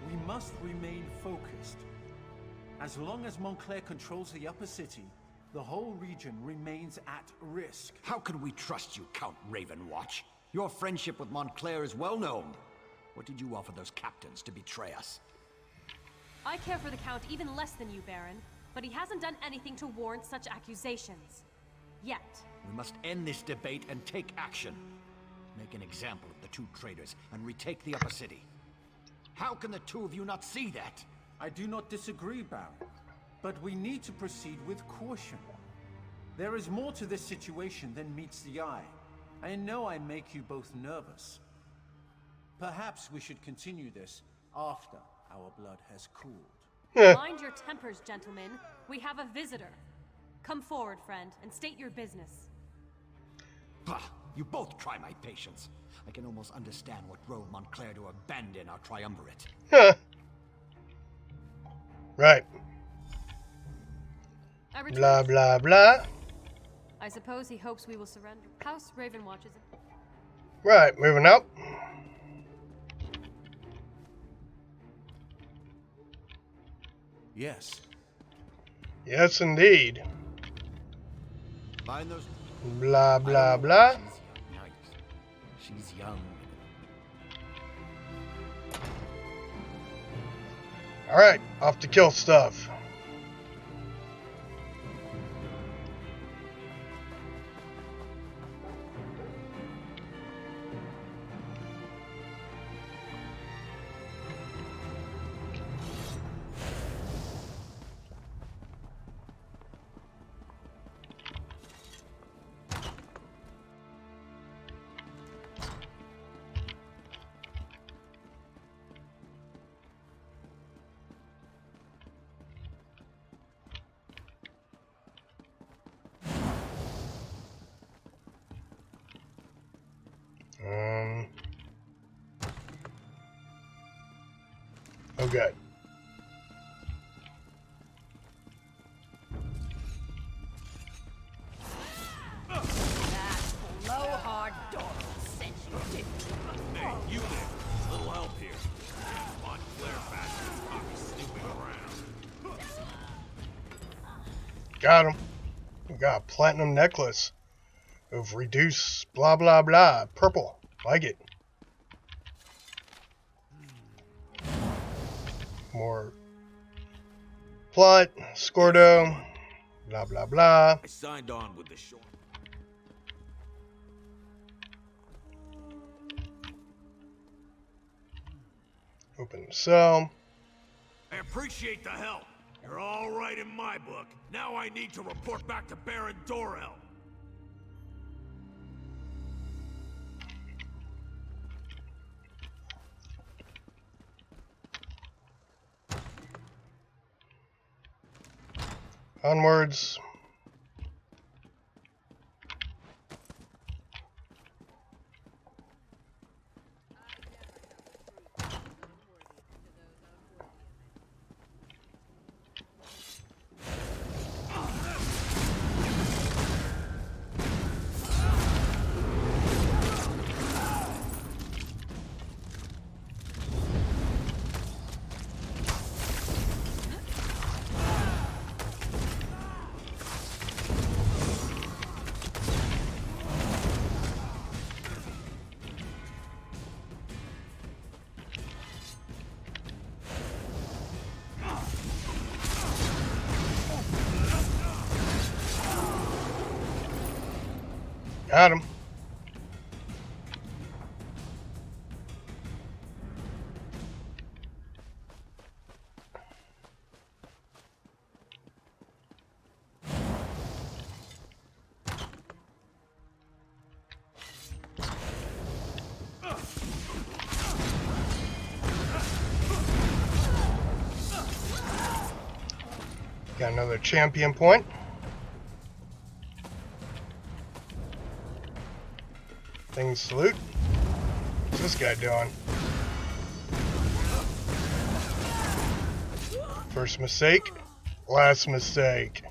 We must remain focused. As long as Montclair controls the upper city, the whole region remains at risk. How can we trust you, Count Ravenwatch? Your friendship with Montclair is well known. What did you offer those captains to betray us? I care for the Count even less than you, Baron, but he hasn't done anything to warrant such accusations. Yet. We must end this debate and take action. Make an example of the two traitors and retake the upper city. How can the two of you not see that? I do not disagree, Baron, but we need to proceed with caution. There is more to this situation than meets the eye. I know I make you both nervous. Perhaps we should continue this after our blood has cooled. Mind your tempers, gentlemen. We have a visitor. Come forward, friend, and state your business. Bah! You both try my patience. I can almost understand what drove Montclair to abandon our triumvirate. Right. Blah, blah, blah. I suppose he hopes we will surrender. House Ravenwatch is... Right, moving up. Yes. Yes, indeed. Find those... Blah, blah, blah. She's young. Alright, off to kill stuff. Oh, good. That blowhard dog sent you, didn't he? Hey, you there. Little help here. Montclair bastards caught me snooping around. Got him. We got a platinum necklace of reduced blah blah blah. Purple. Like it. More plot, Scordo, blah blah blah. I signed on with the short. Open the cell. I appreciate the help. You're all right in my book. Now I need to report back to Baron Dorell. Onwards. Got him. Got another champion point. Things salute. What's this guy doing? First mistake, last mistake.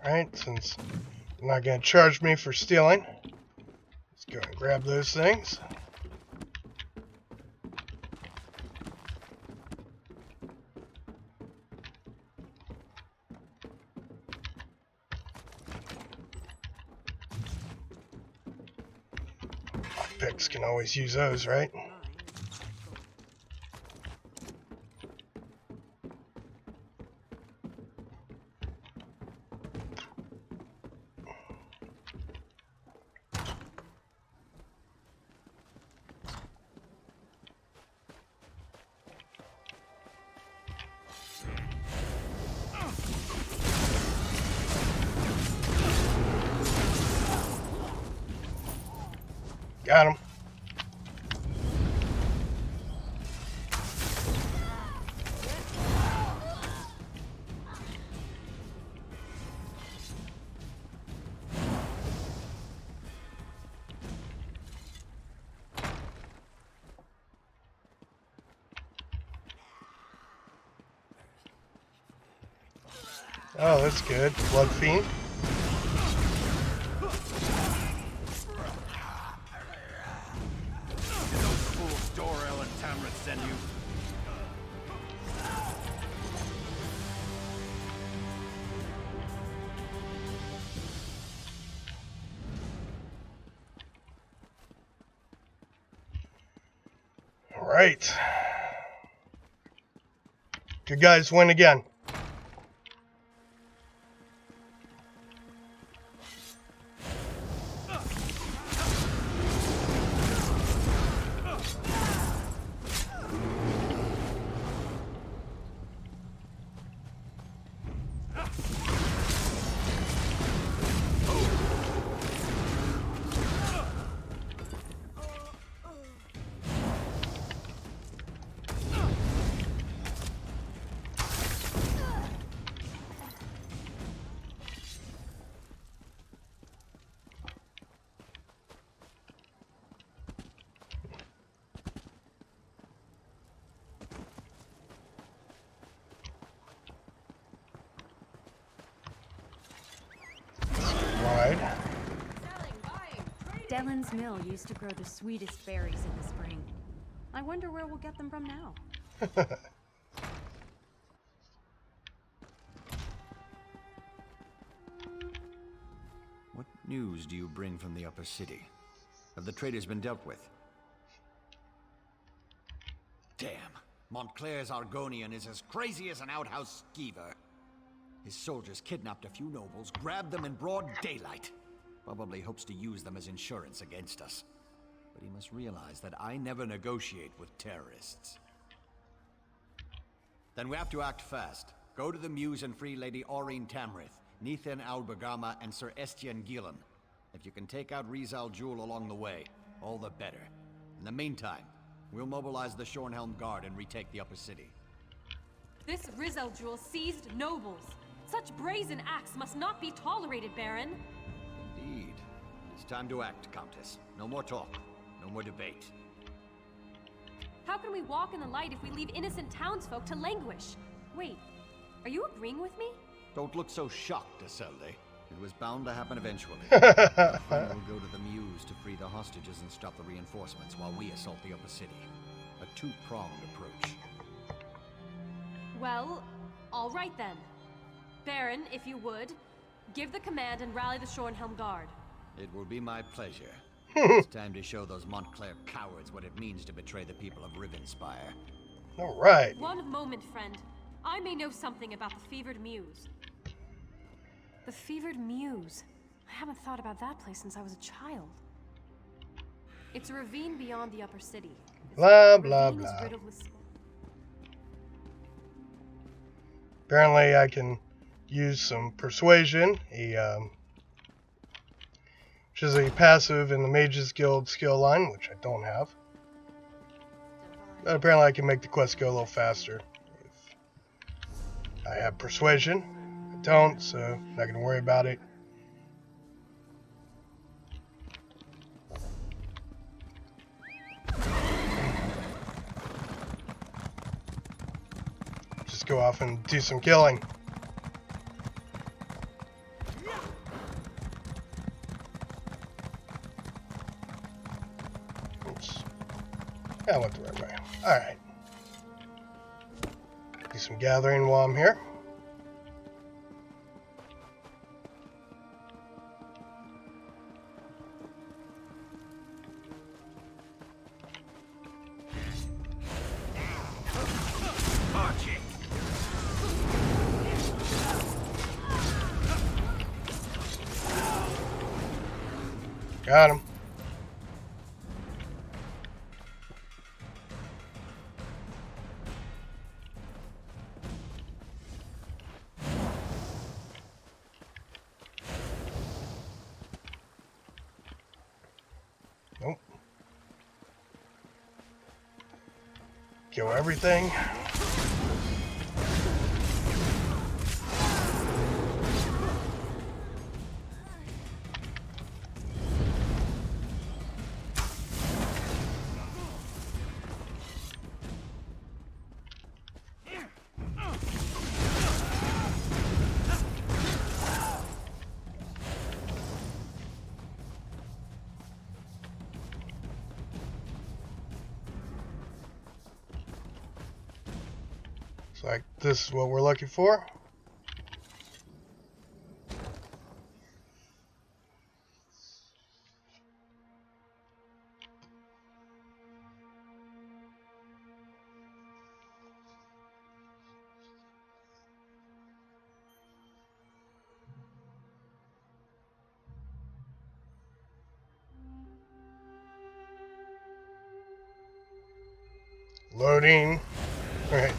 Alright, since you're not going to charge me for stealing, let's go and grab those things. Lockpicks can always use those, right? Got him. Oh, that's good. Blood Fiend. Right. Good guys win again. Dellen's mill used to grow the sweetest berries in the spring. I wonder where we'll get them from now. What news do you bring from the upper city? Have the traitors been dealt with? Damn. Montclair's Argonian is as crazy as an outhouse skeever. His soldiers kidnapped a few nobles, grabbed them in broad daylight. Probably hopes to use them as insurance against us. But he must realize that I never negotiate with terrorists. Then we have to act fast. Go to the Muse and free Lady Aurene Tamrith, Nithen Albergama, and Sir Estienne Gillen. If you can take out Rizal Jul along the way, all the better. In the meantime, we'll mobilize the Shornhelm Guard and retake the upper city. This Rizal Jul seized nobles. Such brazen acts must not be tolerated, Baron. Indeed. It's time to act, Countess. No more talk. No more debate. How can we walk in the light if we leave innocent townsfolk to languish? Wait, are you agreeing with me? Don't look so shocked, Isolde. It was bound to happen eventually. We'll go to the Muse to free the hostages and stop the reinforcements while we assault the upper city. A two-pronged approach. Well, all right then. Baron, if you would, Give the command and rally the Shornhelm Guard. It will be my pleasure. It's time to show those Montclair cowards what it means to betray the people of Rivenspire. All right. One moment, friend. I may know something about the Fevered Muse. The Fevered Muse. I haven't thought about that place since I was a child. It's a ravine beyond the upper city. Blah, blah, blah. Apparently I can use some persuasion, which is a passive in the Mages Guild skill line, which I don't have. But apparently I can make the quest go a little faster if I have persuasion. I don't, so not going to worry about it. Just go off and do some killing. Oops. Yeah, I went the right way. Alright. Do some gathering while I'm here. Got him. Nope. Kill everything. Looks like this is what we're looking for. Loading. All right.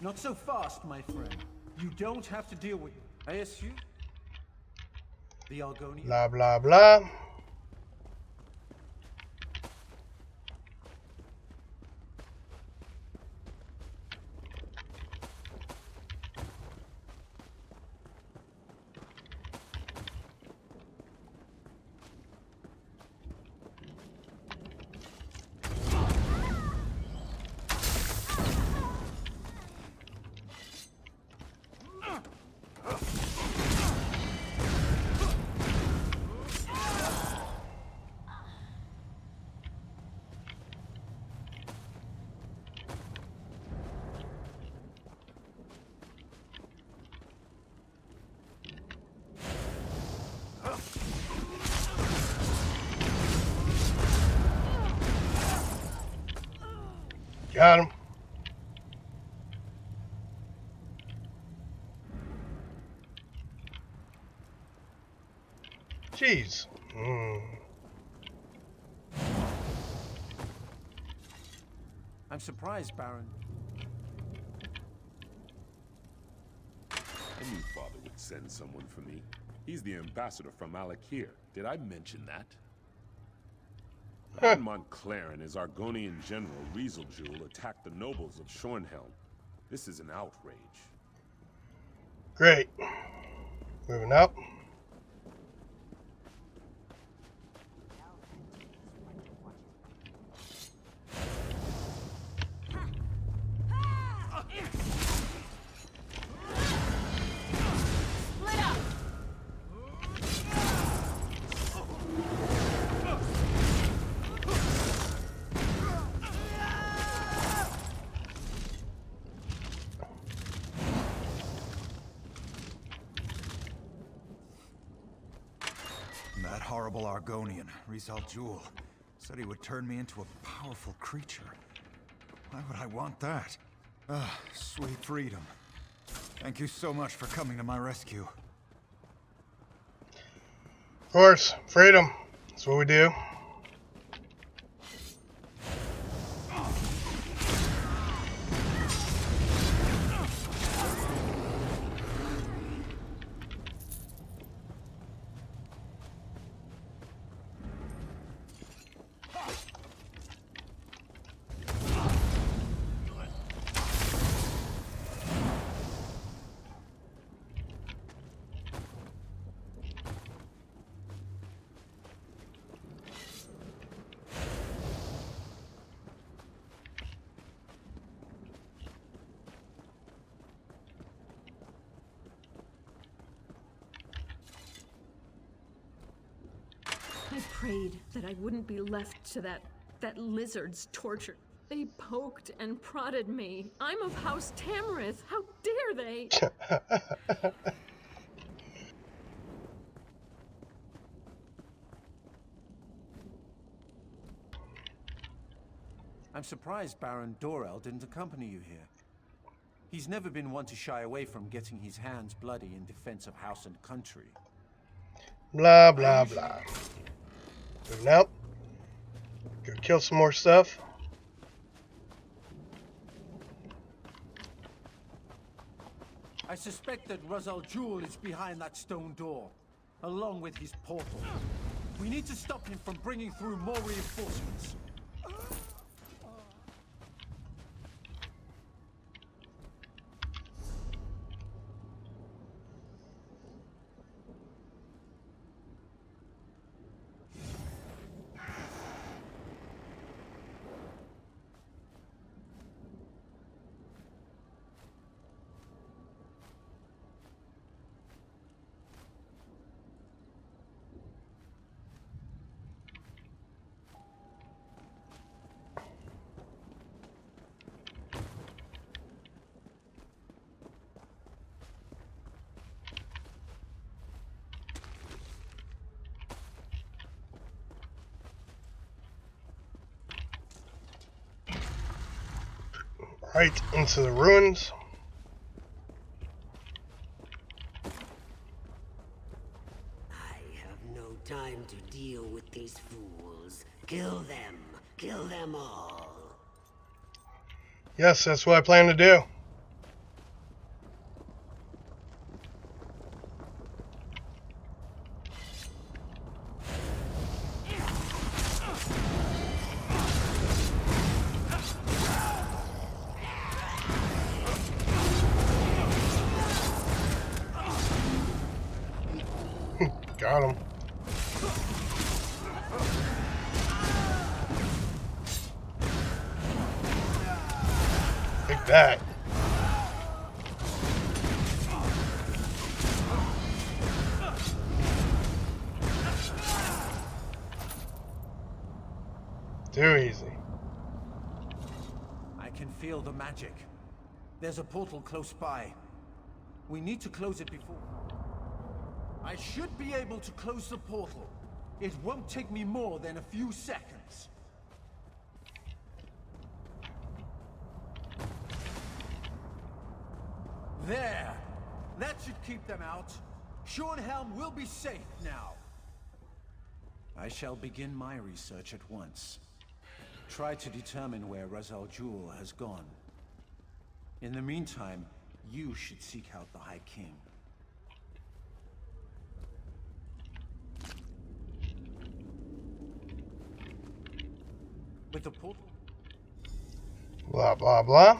Not so fast, my friend. You don't have to deal with ASU, the Argonian. Blah, blah, blah. Got him. Jeez. I'm surprised, Baron. I knew Father would send someone for me. He's the ambassador from Alakir. Did I mention that? Baron Montclair and his Argonian general, Rieseljul, attacked the nobles of Shornhelm. This is an outrage. Great. Moving up. That horrible Argonian, Rizal Jul, said he would turn me into a powerful creature. Why would I want that? Ah, sweet freedom. Thank you so much for coming to my rescue. Of course, freedom. That's what we do. I prayed that I wouldn't be left to that lizard's torture. They poked and prodded me. I'm of House Tamrith. How dare they? I'm surprised Baron Dorel didn't accompany you here. He's never been one to shy away from getting his hands bloody in defense of house and country. Blah, blah, blah. Moving out. Go kill some more stuff. I suspect that Rizal Jul is behind that stone door, along with his portal. We need to stop him from bringing through more reinforcements. Right into the ruins. I have no time to deal with these fools. Kill them. Kill them all. Yes, that's what I plan to do. Got him. Take that. Too easy. I can feel the magic. There's a portal close by. We need to close it before... I should be able to close the portal. It won't take me more than a few seconds. There! That should keep them out. Shornhelm will be safe now. I shall begin my research at once. Try to determine where Rizal Jul has gone. In the meantime, you should seek out the High King. With the portal? Blah, blah, blah.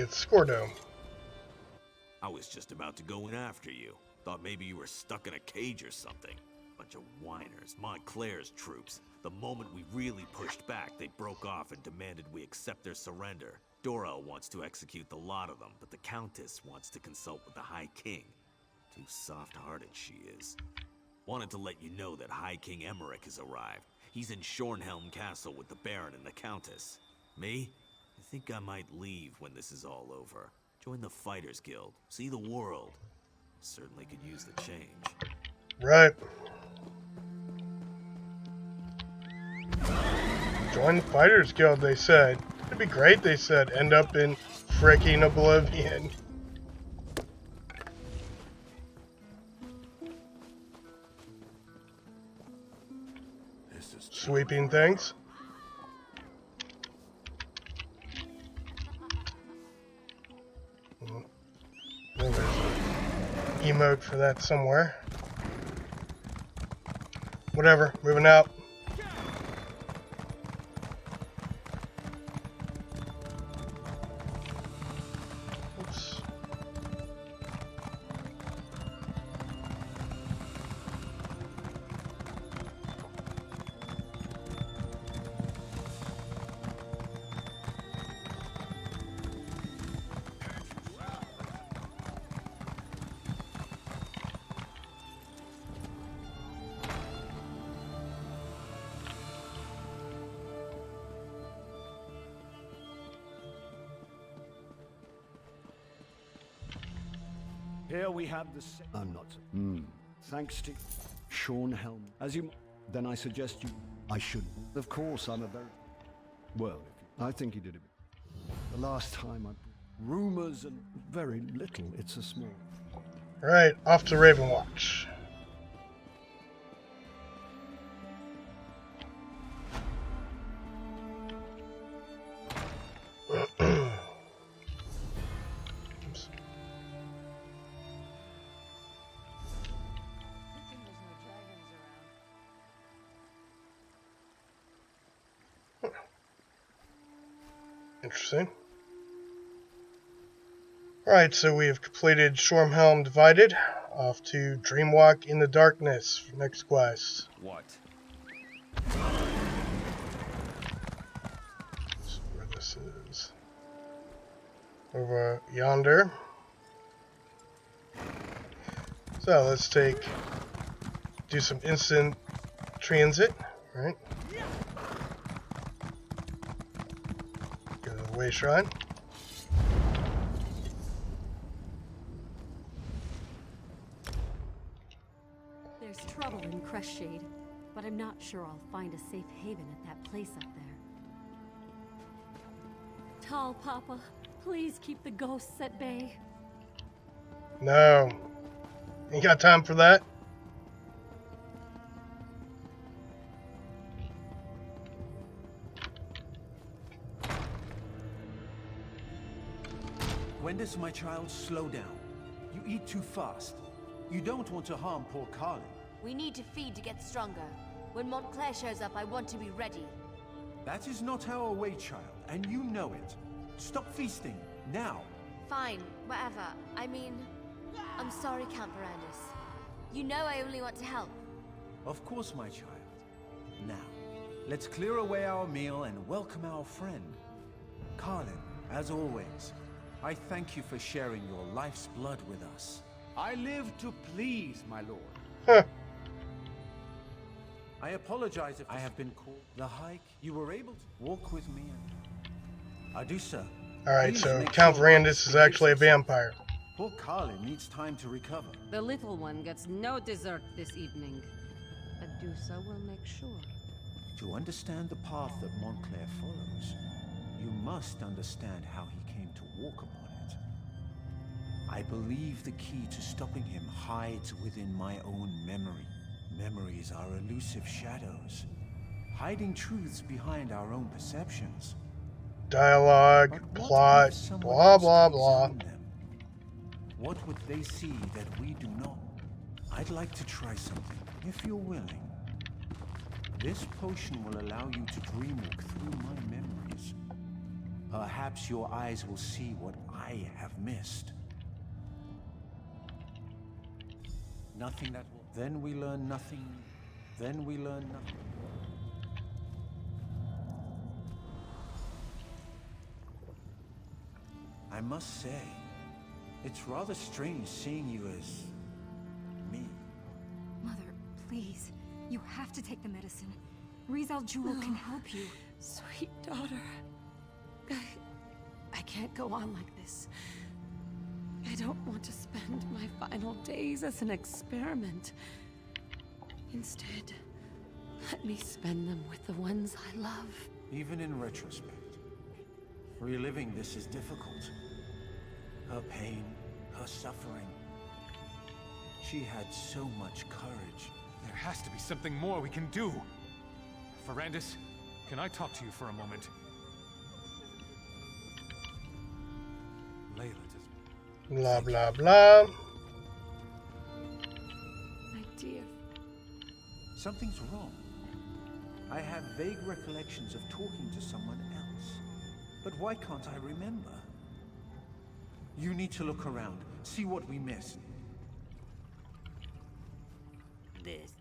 it's Scordo. I was just about to go in after you. Thought maybe you were stuck in a cage or something. Bunch of whiners, Montclair's troops. The moment we really pushed back, they broke off and demanded we accept their surrender. Dorel wants to execute the lot of them, but the Countess wants to consult with the High King. Too soft-hearted she is. Wanted to let you know that High King Emmerich has arrived. He's in Shornhelm Castle with the Baron and the Countess. Me? I think I might leave when this is all over. Join the Fighters Guild. See the world. Certainly could use the change. Right. Join the Fighters Guild, they said. It'd be great, they said. End up in fricking oblivion. Sweeping things. There's an emote for that somewhere. Whatever, moving out. Oops. Here we have the... I'm not... Thanks to Shornhelm. As you... Then I suggest you... I should... Of course, I'm a very... Well, I think he did it. The last time I... Rumors and... Very little. It's a small... Right, off to Ravenwatch. Interesting. Alright, so we have completed Shornhelm Divided. Off to Dreamwalk in the Darkness for next quest. What? Let's see where this is. Over yonder. So let's do some instant transit, right? Go to the Way Shrine. There's trouble in Crestshade, but I'm not sure I'll find a safe haven at that place up there. Tall Papa, please keep the ghosts at bay. No. Ain't got time for that. Gwendis, my child, slow down. You eat too fast. You don't want to harm poor Carlin. We need to feed to get stronger. When Montclair shows up, I want to be ready. That is not our way, child, and you know it. Stop feasting, now. Fine, whatever. I mean, I'm sorry, Count Verandis. You know I only want to help. Of course, my child. Now, let's clear away our meal and welcome our friend. Carlin, as always, I thank you for sharing your life's blood with us. I live to please, my lord. Huh. I apologize if I have been called. The hike, you were able to walk with me and... I do, sir. Alright, so Count Verandis is actually a vampire. Poor Carlin needs time to recover. The little one gets no dessert this evening. Adusa will make sure. To understand the path that Montclair follows, you must understand how he came to walk upon it. I believe the key to stopping him hides within my own memory. Memories are elusive shadows, hiding truths behind our own perceptions. Dialogue, plot, blah blah blah. What would they see that we do not? I'd like to try something, if you're willing. This potion will allow you to dreamwalk through my memories. Perhaps your eyes will see what I have missed. Nothing that will... Then we learn nothing. Then we learn nothing. I must say, it's rather strange seeing you as... me. Mother, please. You have to take the medicine. Rizal Jewel can help you. Sweet daughter. I can't go on like this. I don't want to spend my final days as an experiment. Instead, let me spend them with the ones I love. Even in retrospect, reliving this is difficult. Her pain, her suffering. She had so much courage. There has to be something more we can do. Verandis, can I talk to you for a moment? Layla does... Blah, blah, blah. My dear. Something's wrong. I have vague recollections of talking to someone else. But why can't I remember? You need to look around, see what we missed. This.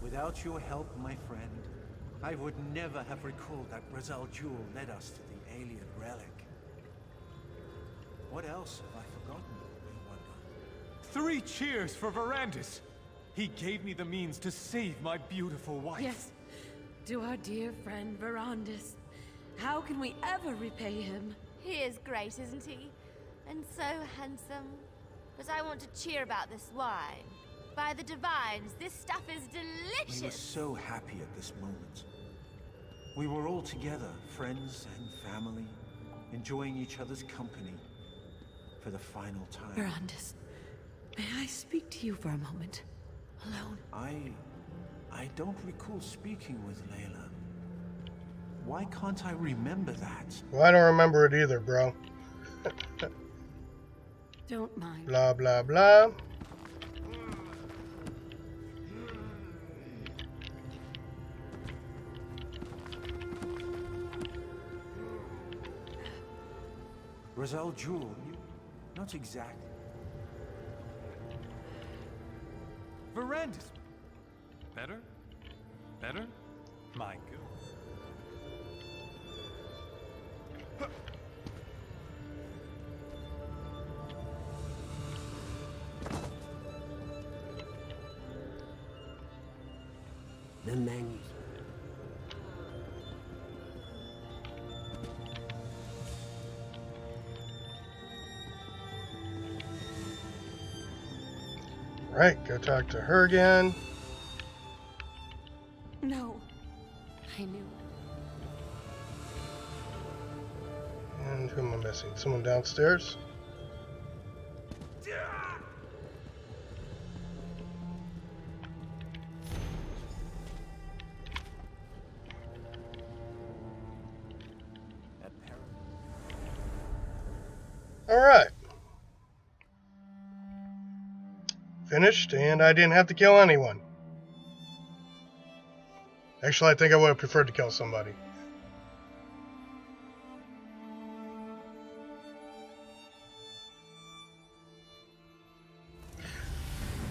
Without your help, my friend, I would never have recalled that Rizal Jewel led us to the alien relic. What else have I forgotten, I wonder? 3 cheers for Verandis! He gave me the means to save my beautiful wife. Yes, to our dear friend Verandis. How can we ever repay him? He is great, isn't he? And so handsome. But I want to cheer about this wine. By the divines, this stuff is delicious! We were so happy at this moment. We were all together, friends and family, enjoying each other's company for the final time. Verandis, may I speak to you for a moment? Alone? I don't recall speaking with Layla. Why can't I remember that? Well, I don't remember it either, bro. Don't mind. Blah, blah, blah. Rizal Jewel, not exactly. Verandis. Better? Better? My good. The manuscript. Right, go talk to her again. No. I knew. And who am I missing? Someone downstairs? Alright. Finished, and I didn't have to kill anyone. Actually, I think I would have preferred to kill somebody.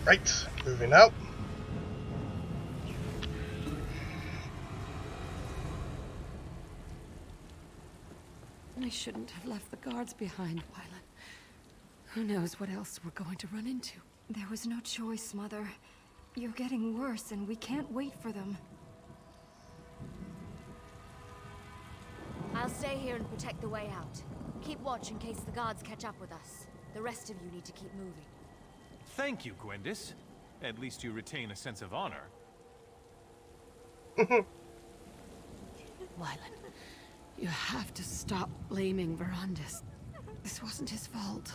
Right, moving out. I shouldn't have left the guards behind, Wylan. Who knows what else we're going to run into? There was no choice, Mother. You're getting worse, and we can't wait for them. I'll stay here and protect the way out. Keep watch in case the guards catch up with us. The rest of you need to keep moving. Thank you, Gwendis. At least you retain a sense of honor. Wylan, you have to stop blaming Verandis. This wasn't his fault.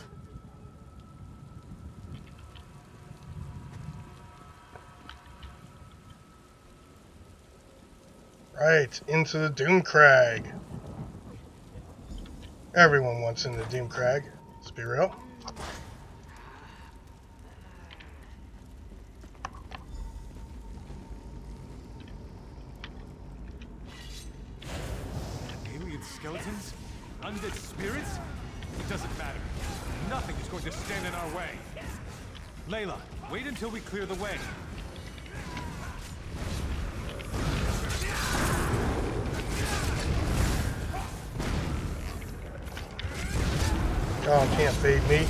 Right, into the Doomcrag. Everyone wants in the Doomcrag. Let's be real. skeletons? Undead spirits? It doesn't matter. Nothing is going to stand in our way. Layla, wait until we clear the way. Oh, can't fade me.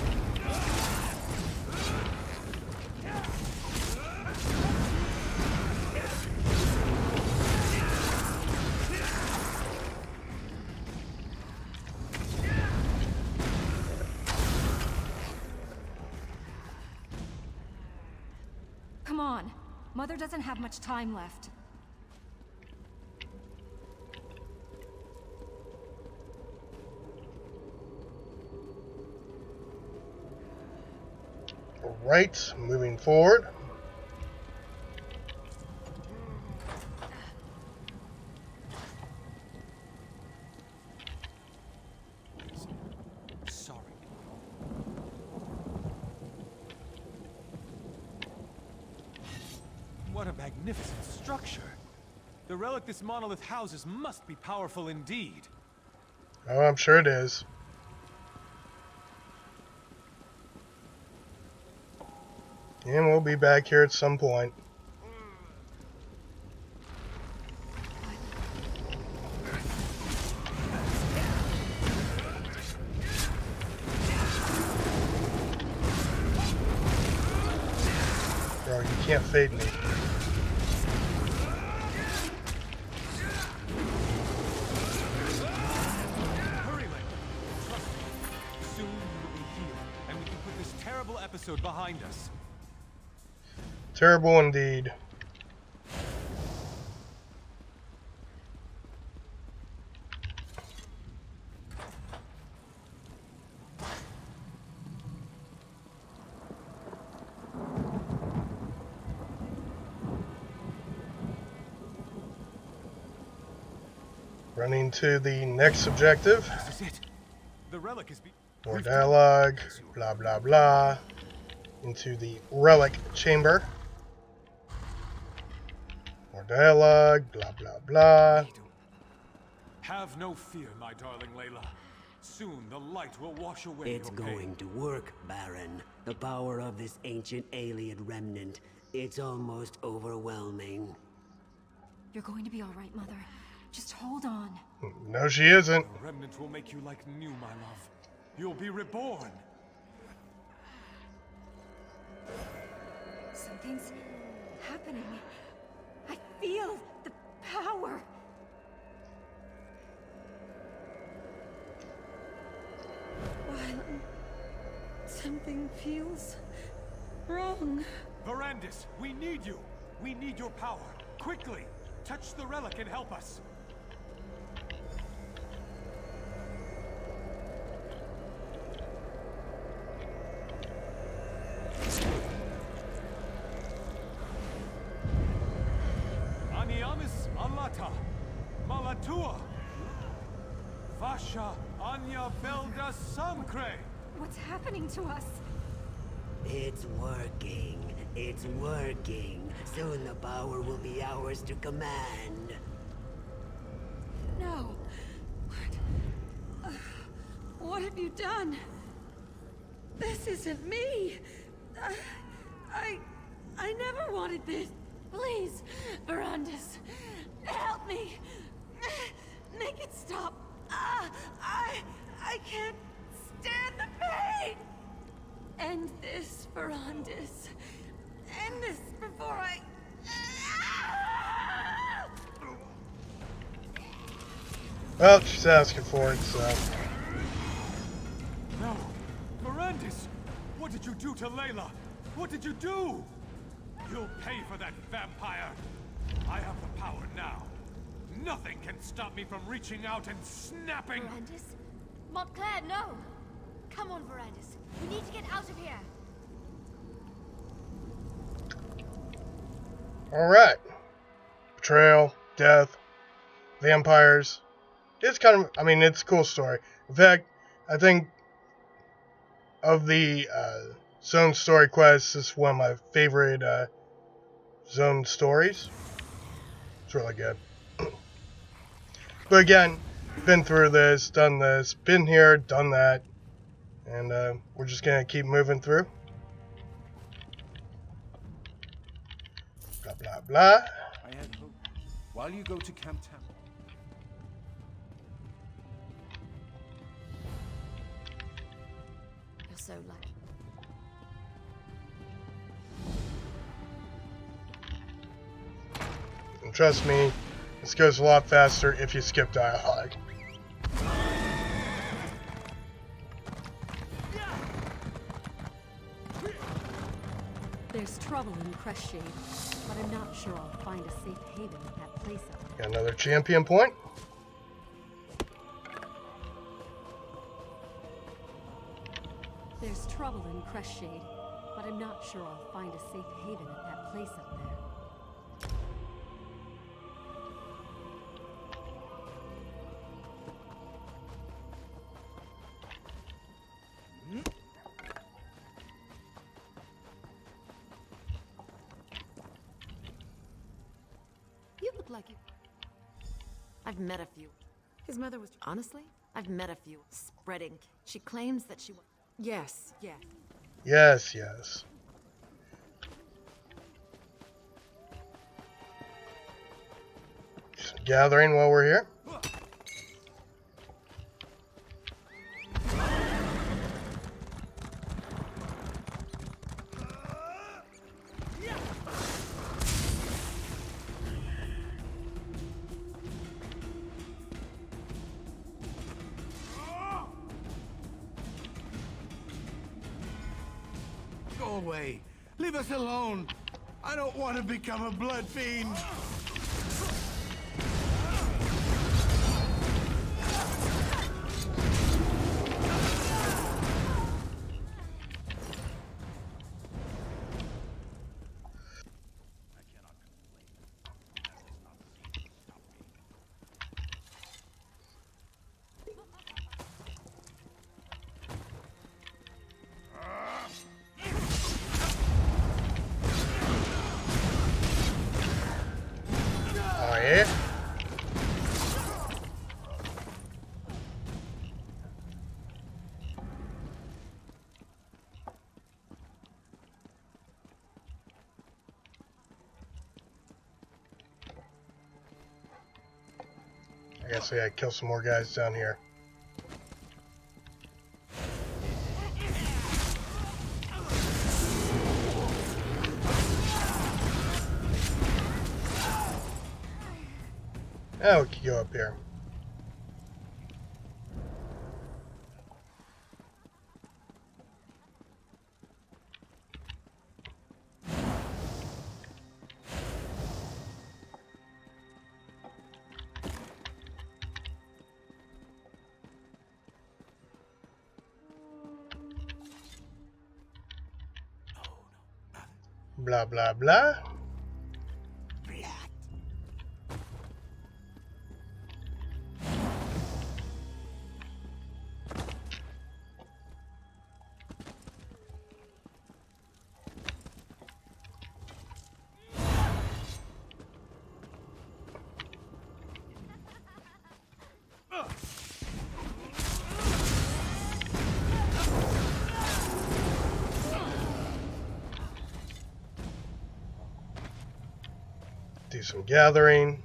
Come on. Mother doesn't have much time left. Right, moving forward. Sorry. What a magnificent structure. The relic this monolith houses must be powerful indeed. Oh, I'm sure it is. And we'll be back here at some point. Bro, you can't fade me. Hurry, Layla. Trust me. Soon you will be healed, and we can put this terrible episode behind us. Terrible indeed. Running to the next objective. This is it. The relic is More dialogue, blah blah blah. Into the relic chamber. More dialogue, blah blah blah. Have no fear, my darling Layla. Soon the light will wash away It's your pain. going to work, Baron. The power of this ancient alien remnant. It's almost overwhelming. You're going to be all right, Mother. Just hold on. No, she isn't. The remnant will make you like new, my love. You'll be reborn. Something's happening. I feel the power. Wylan, something feels wrong. Verandis, we need you. We need your power. Quickly, touch the relic and help us. Aniamis alata, malatua, fasha anya belda sancre. What's happening to us? It's working. It's working. Soon the power will be ours to command. No. What have you done? This isn't me. I never wanted this. Please, Verandis, help me. Make it stop. I can't stand the pain. End this, Verandis. End this before I... Well, she's asking for it, so. No, Verandis, what did you do to Layla? What did you do? You'll pay for that, vampire. I have the power now. Nothing can stop me from reaching out and snapping. Verandis? Montclair, no! Come on, Verandis. We need to get out of here. Alright. Betrayal, death, vampires. It's kind of, I mean, it's a cool story. In fact, I think of the Zone story quests, this is one of my favorite Zone stories. It's really good. But again, been through this, done this, been here, done that, and we're just gonna keep moving through. Blah blah blah. I had hope. While you go to Camp Town. You're so lucky. And trust me, this goes a lot faster if you skip dialogue. There's trouble in Crestshade, but I'm not sure I'll find a safe haven at that place up there. Got another champion point. There's trouble in Crestshade, but I'm not sure I'll find a safe haven at that place up there. You look like you. I've met a few. His mother was... Honestly, I've met a few. Spreading. She claims that she was... Yes, yes. Yes, yes. Just gathering while we're here. Go away. Leave us alone. I don't want to become a blood fiend. I guess I gotta kill some more guys down here. Oh, we can go up here. Blah, blah, blah. Do some gathering.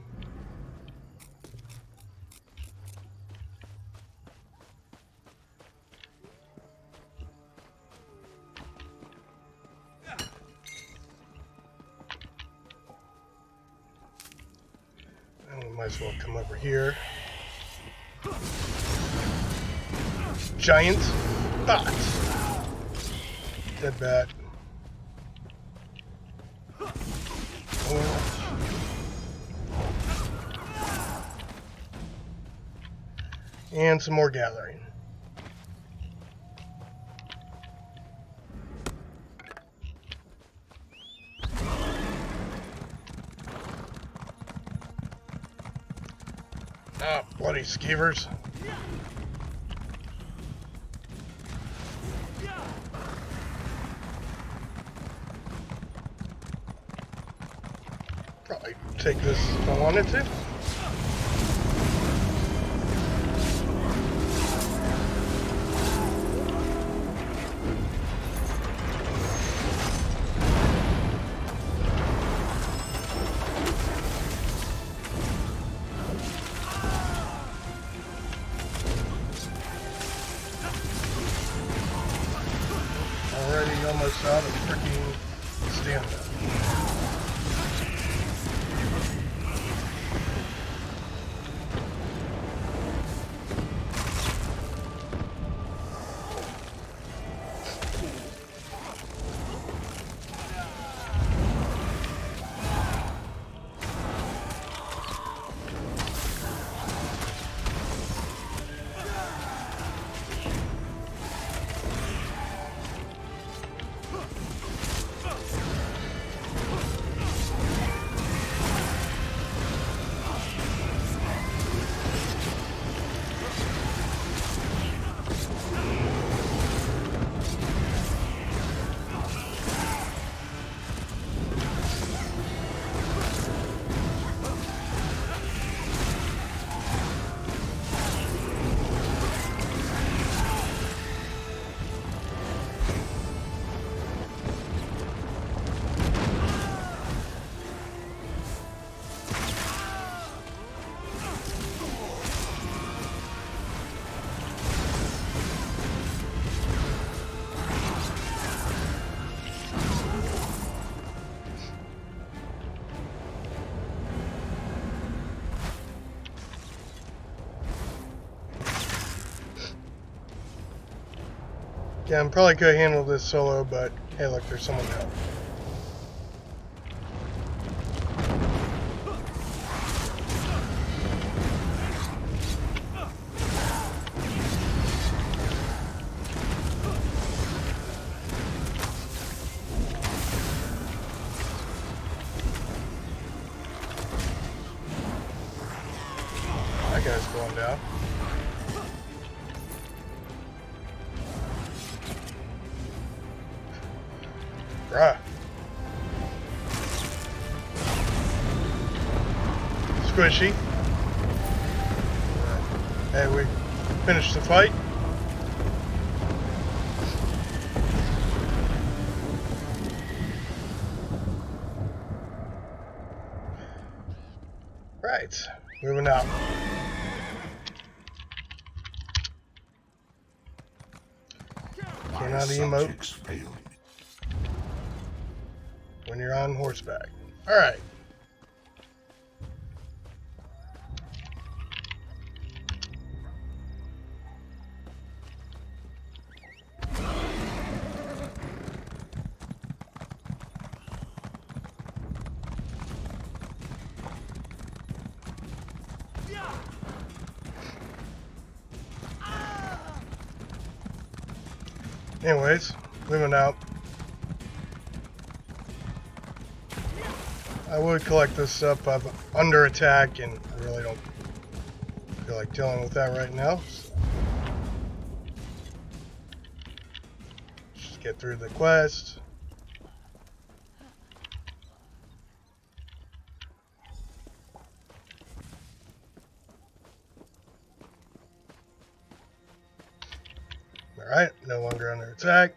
And we might as well come over here. Giant bot. Dead bat. And some more gathering. Ah, bloody skeevers. Probably take this if I wanted to. almost out of freaking stamina. Yeah, I probably could have handled this solo, but hey, look, there's someone to help. That guy's going down. Bruh. Squishy. Hey, we finished the fight. Right, moving out. Cannot emote when you're on horseback. Alright. Anyways, moving out. I would collect this stuff. I'm under attack, and I really don't feel like dealing with that right now. So just get through the quest. Alright, no longer under attack.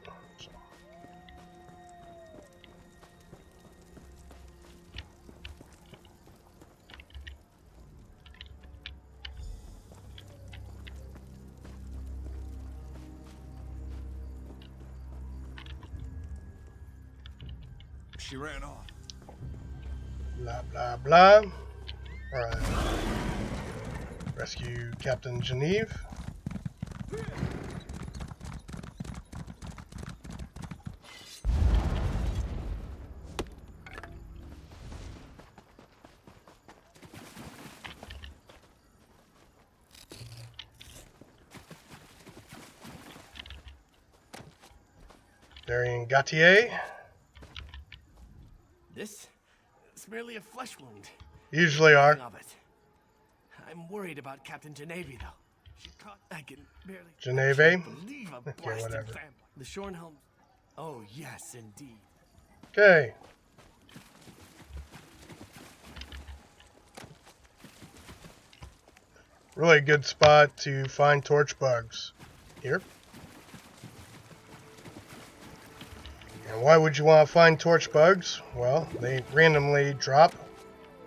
She ran off. Blah, blah, blah. Alright. Rescue Captain Genevieve. Darian Gautier. This is merely a flesh wound. Usually are. Of it. I'm worried about Captain Genevieve, though. She caught. I can barely. Genevieve? Believe a Okay, blasted whatever. vampire. The Shornhelm. Oh yes, indeed. Okay. Really good spot to find torch bugs. Here. And why would you want to find torch bugs? Well, they randomly drop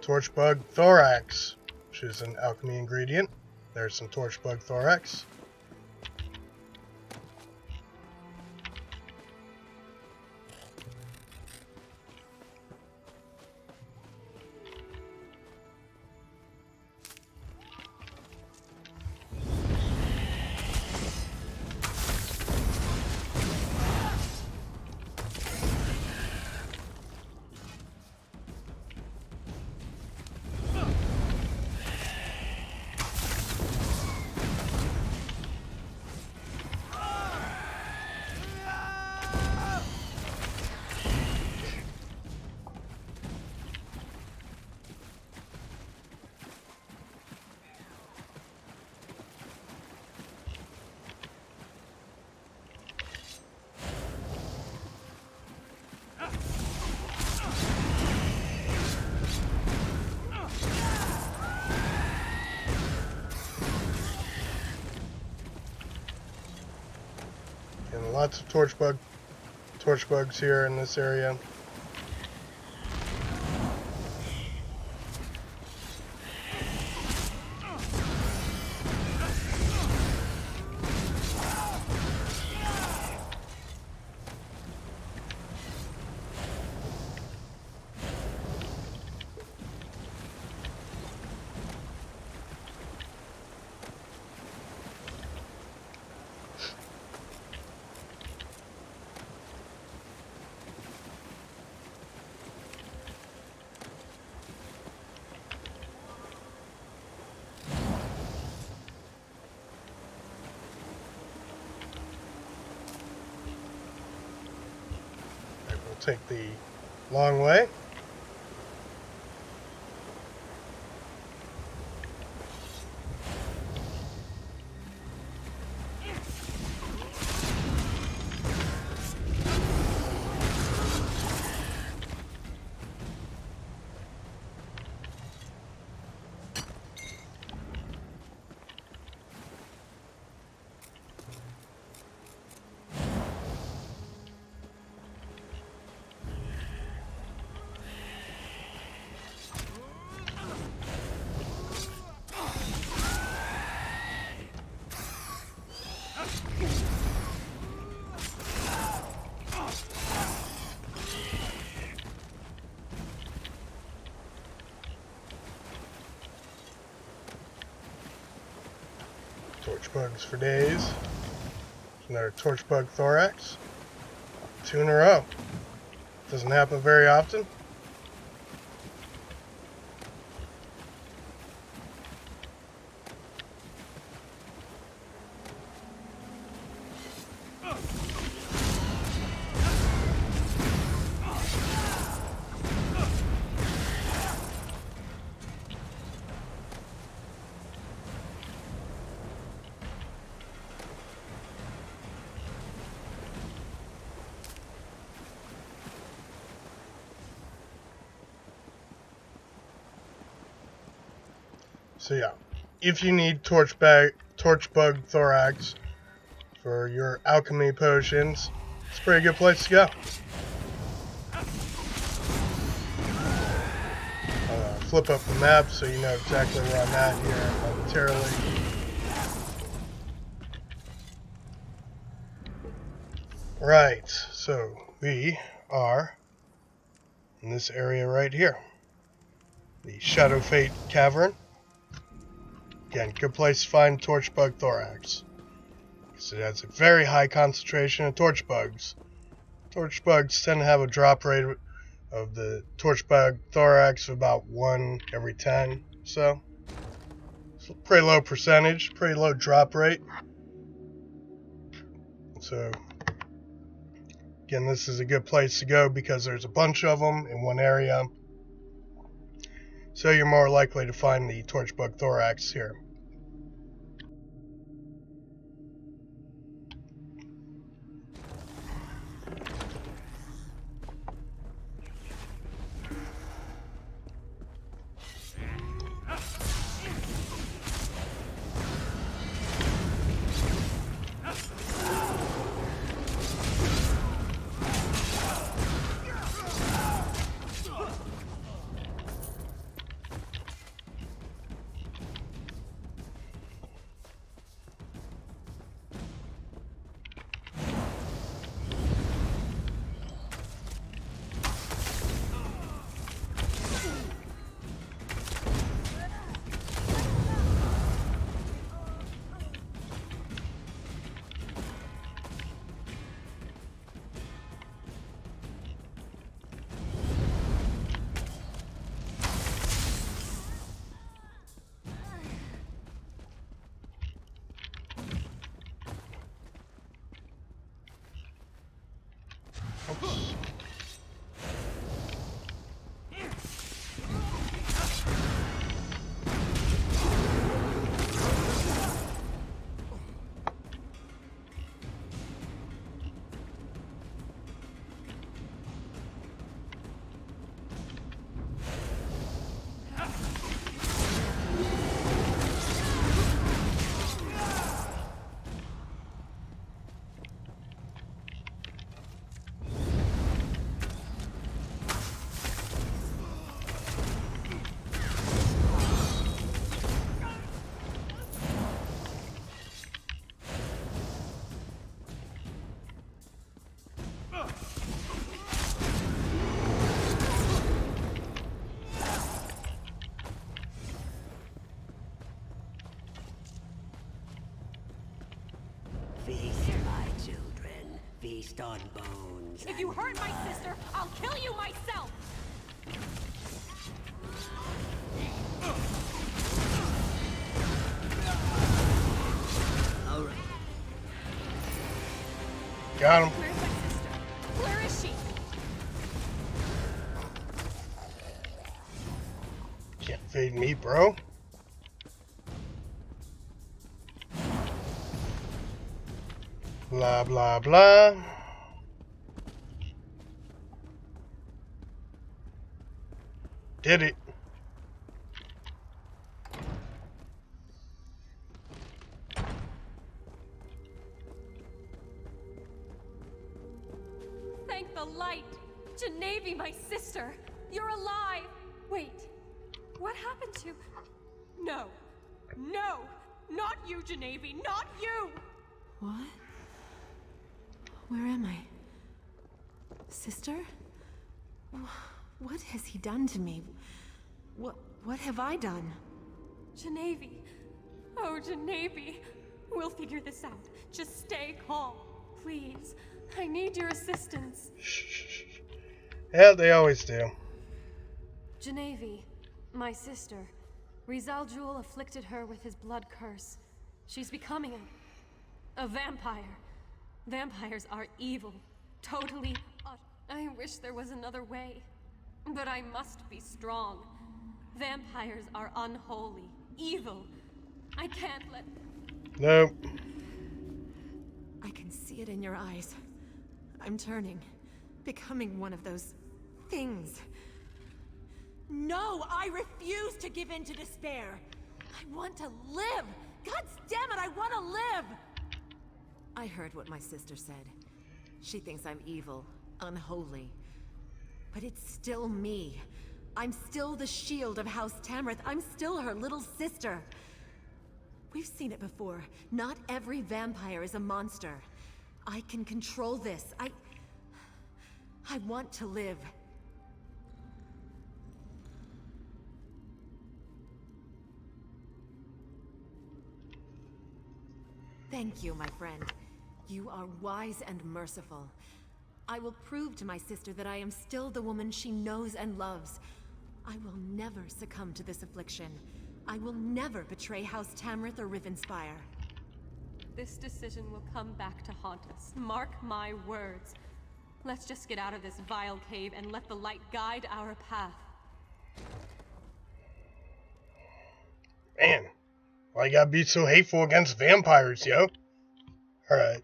torch bug thorax, which is an alchemy ingredient. There's some torch bug thorax. lots of torch bugs here in this area. Take the long way. Torch bugs for days. Another torch bug thorax. 2 in a row. Doesn't happen very often. So yeah, if you need torch bug thorax for your alchemy potions, it's a pretty good place to go. I'll flip up the map so you know exactly where I'm at here momentarily. Right, so we are in this area right here, the Shadow Fate Cavern. Again, good place to find torch bug thorax, because it has a very high concentration of torch bugs. Torch bugs tend to have a drop rate of the torch bug thorax of about 1 every 10, so it's a pretty low percentage, pretty low drop rate. So again, this is a good place to go because there's a bunch of them in one area, so you're more likely to find the torch bug thorax here. Feast, my children. Feast on bones. If you hurt my sister, I'll kill you myself! All right. Got him. Where's my sister? Where is she? Can't fade me, bro. Blah, blah, blah. Did it. Thank the light! Genevieve, my sister! You're alive! Wait, what happened to... No. No! Not you, Genevieve! Not you! What? Where am I? Sister? What has he done to me? What have I done? Genevieve! Oh, Genevieve! We'll figure this out. Just stay calm. Please. I need your assistance. Yeah, they always do. Genevieve, my sister. Rizal Jul afflicted her with his blood curse. She's becoming a vampire. Vampires are evil. Totally. I wish there was another way. But I must be strong. Vampires are unholy. Evil. I can't let... Nope. I can see it in your eyes. I'm turning. Becoming one of those... things. No, I refuse to give in to despair. I want to live. God damn it, I want to live! I heard what my sister said. She thinks I'm evil, unholy. But it's still me. I'm still the shield of House Tamrith. I'm still her little sister. We've seen it before. Not every vampire is a monster. I can control this. I want to live. Thank you, my friend. You are wise and merciful. I will prove to my sister that I am still the woman she knows and loves. I will never succumb to this affliction. I will never betray House Tamrith or Rivenspire. This decision will come back to haunt us. Mark my words. Let's just get out of this vile cave and let the light guide our path. Man, why you gotta be so hateful against vampires, yo? Alright.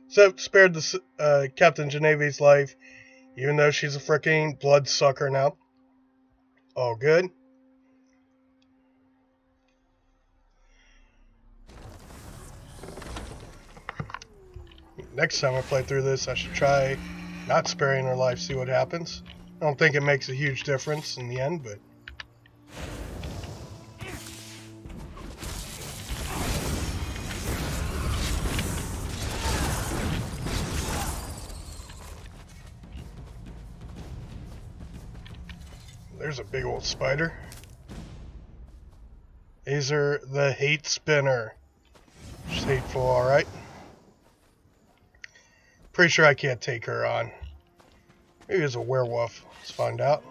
So, spared the Captain Genevieve's life, even though she's a freaking bloodsucker now. All good. Next time I play through this, I should try not sparing her life, see what happens. I don't think it makes a huge difference in the end, but... There's a big old spider. Azer the Hate Spinner. She's hateful, alright. Pretty sure I can't take her on. Maybe it's a werewolf. Let's find out.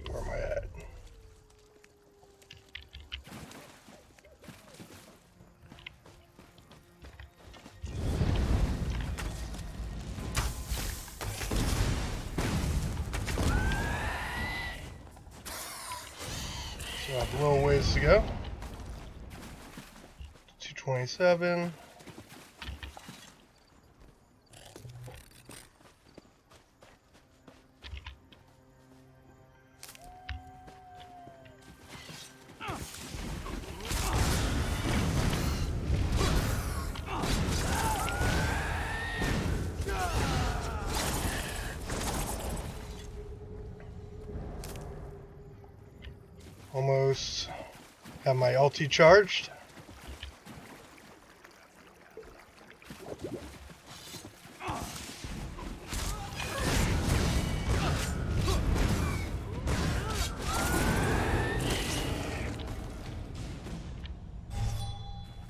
Where am I at? So I have a little ways to go. 227. Almost have my ulti charged.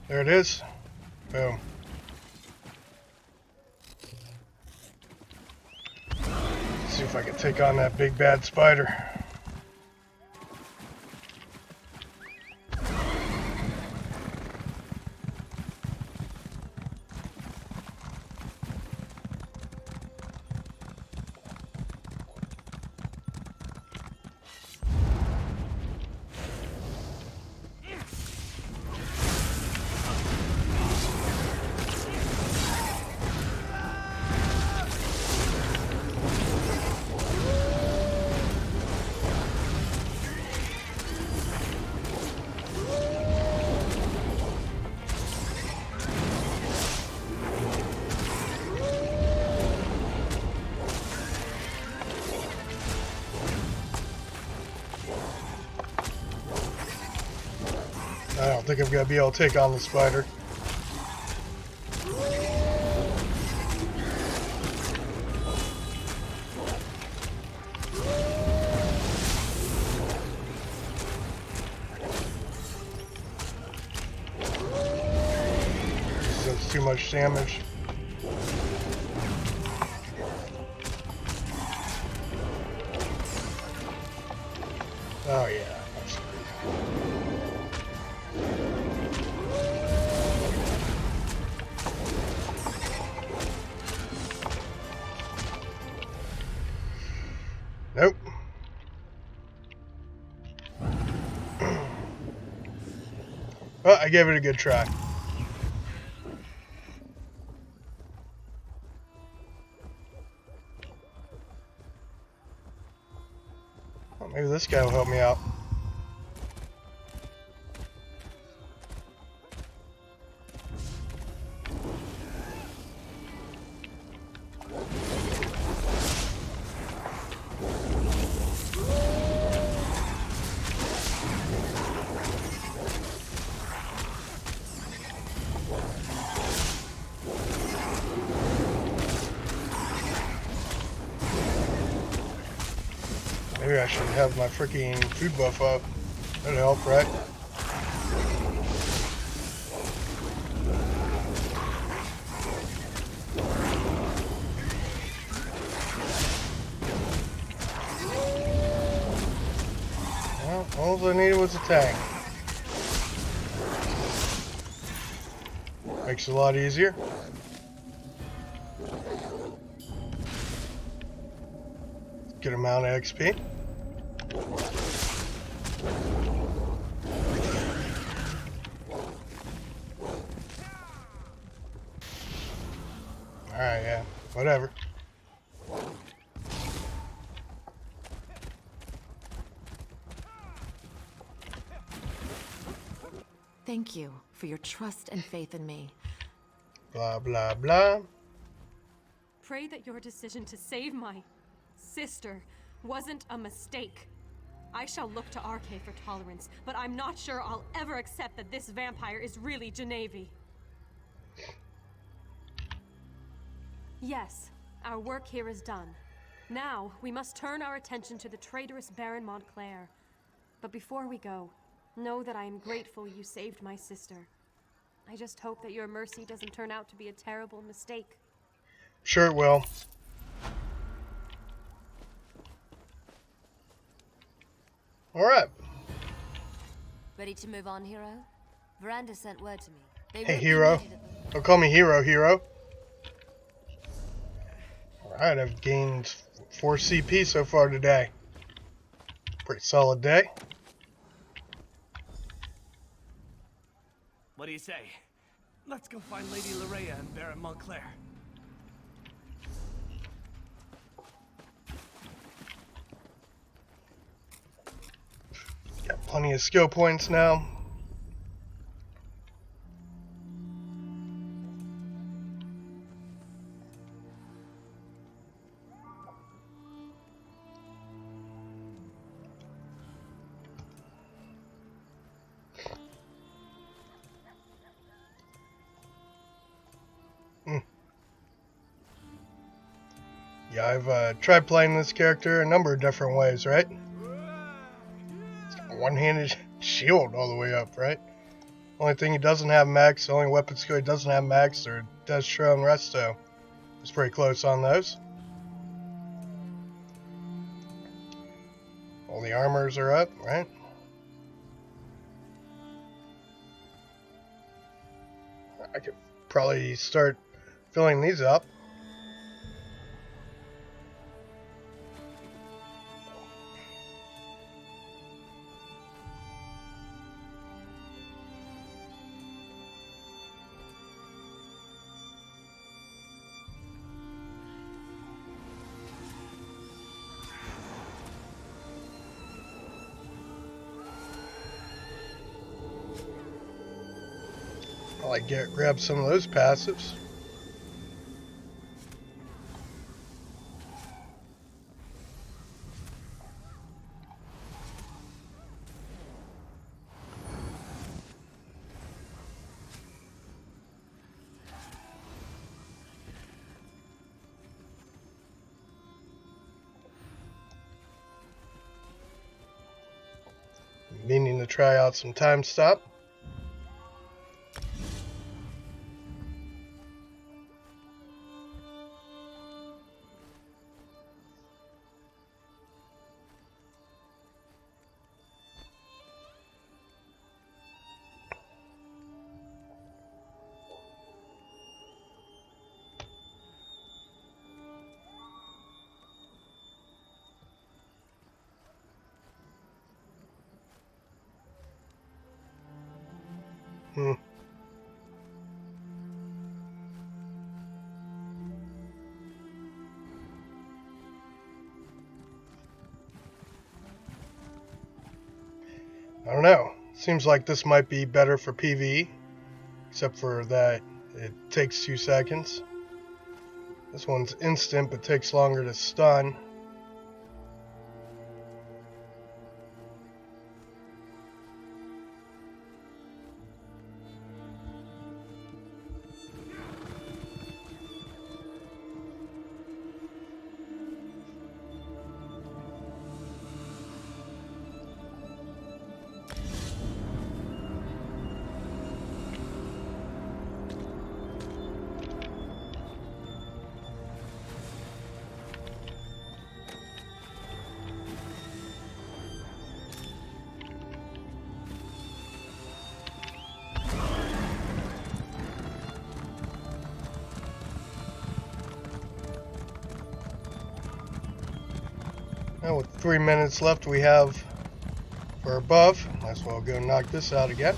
There it is. Boom. Let's see if I can take on that big bad spider. I don't think I'm going to be able to take on the spider. That's too much damage. Oh yeah. Nope. Well, I gave it a good try. Well, maybe this guy will help me out. Maybe I should have my freaking food buff up. That'd help, right? Well, all I needed was a tank. Makes it a lot easier. Good amount of XP. Alright, yeah, whatever. Thank you for your trust and faith in me. Blah, blah, blah. Pray that your decision to save my sister wasn't a mistake. I shall look to Arcade for tolerance, but I'm not sure I'll ever accept that this vampire is really Genevieve. Yes, our work here is done. Now, we must turn our attention to the traitorous Baron Montclair. But before we go, know that I am grateful you saved my sister. I just hope that your mercy doesn't turn out to be a terrible mistake. Sure it will. Alright. Ready to move on, Hero? Veranda sent word to me. They Hey, Hero. Don't call me Hero, Hero. Alright, I've gained 4 CP so far today. Pretty solid day. What do you say? Let's go find Lady Larea and Baron Montclair. Got plenty of skill points now. Yeah, I've tried playing this character a number of different ways, right? It's got a one-handed shield all the way up, right? Only thing he doesn't have max, the only weapon skill he doesn't have max are Destro and Resto. It's pretty close on those. All the armors are up, right? I could probably start filling these up. I'll grab some of those passives. Meaning to try out some time stop. I don't know. Seems like this might be better for PvE, except for that it takes 2 seconds. This one's instant but takes longer to stun. Now with 3 minutes left we have for above, might as well go knock this out again.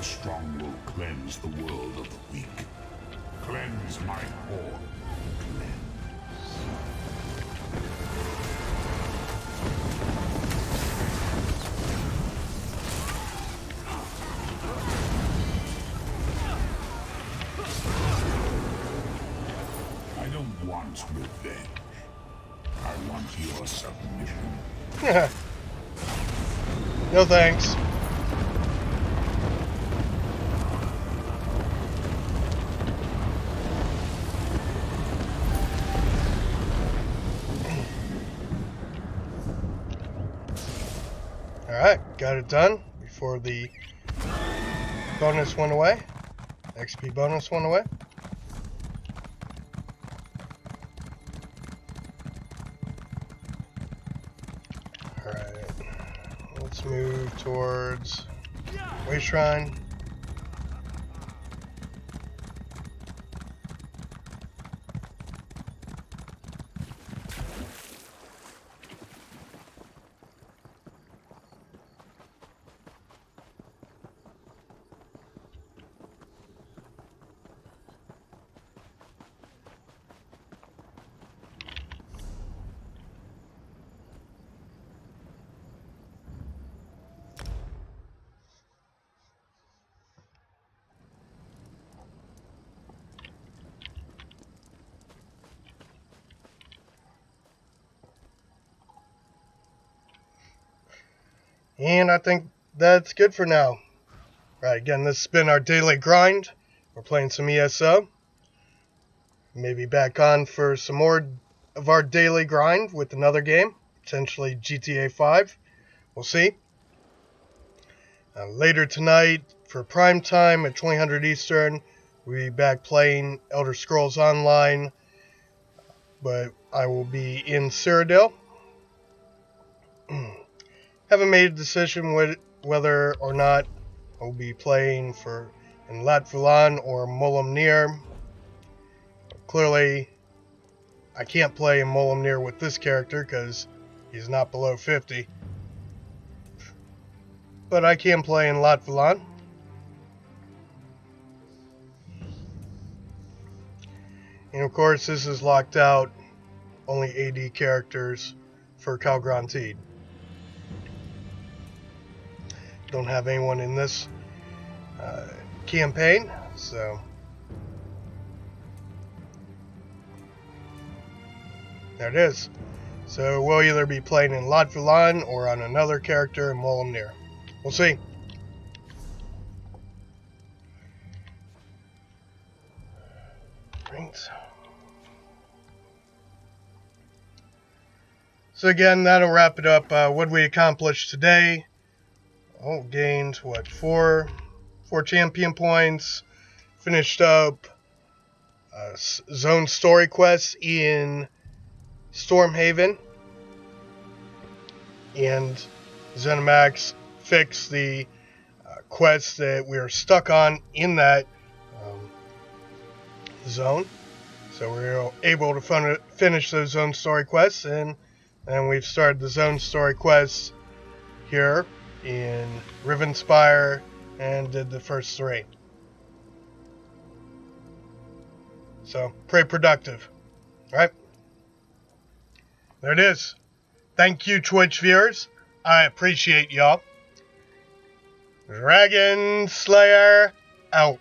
The strong will cleanse the world of the weak. Cleanse my core. I don't want revenge. I want your submission. No thanks. Alright, got it done before the bonus went away. XP bonus went away. Alright, let's move towards Way Shrine. And I think that's good for now. Right, again, this has been our daily grind. We're playing some ESO. Maybe back on for some more of our daily grind with another game. Potentially GTA 5. We'll see. Later tonight, for prime time at 2000 Eastern, we'll be back playing Elder Scrolls Online. But I will be in Cyrodiil. Haven't made a decision whether or not I'll be playing in Lat Vulan or Molam Nir. Clearly, I can't play in Molam Nir with this character because he's not below 50. But I can play in Lat Vulan. And of course, this is locked out. Only AD characters for Kal Grantid. Don't have anyone in this campaign, so there it is. So we'll either be playing in Lat Vulan or on another character in Molam Nir. We'll see. Right. So again, that'll wrap it up. What we accomplished today. Oh, gained, what, 4 champion points. Finished up zone story quests in Stormhaven. And ZeniMax fixed the quests that we were stuck on in that zone. So we were able to finish those zone story quests, and we've started the zone story quests here in Rivenspire and did the first 3. So, pretty productive. Alright. There it is. Thank you, Twitch viewers. I appreciate y'all. Dragon Slayer out.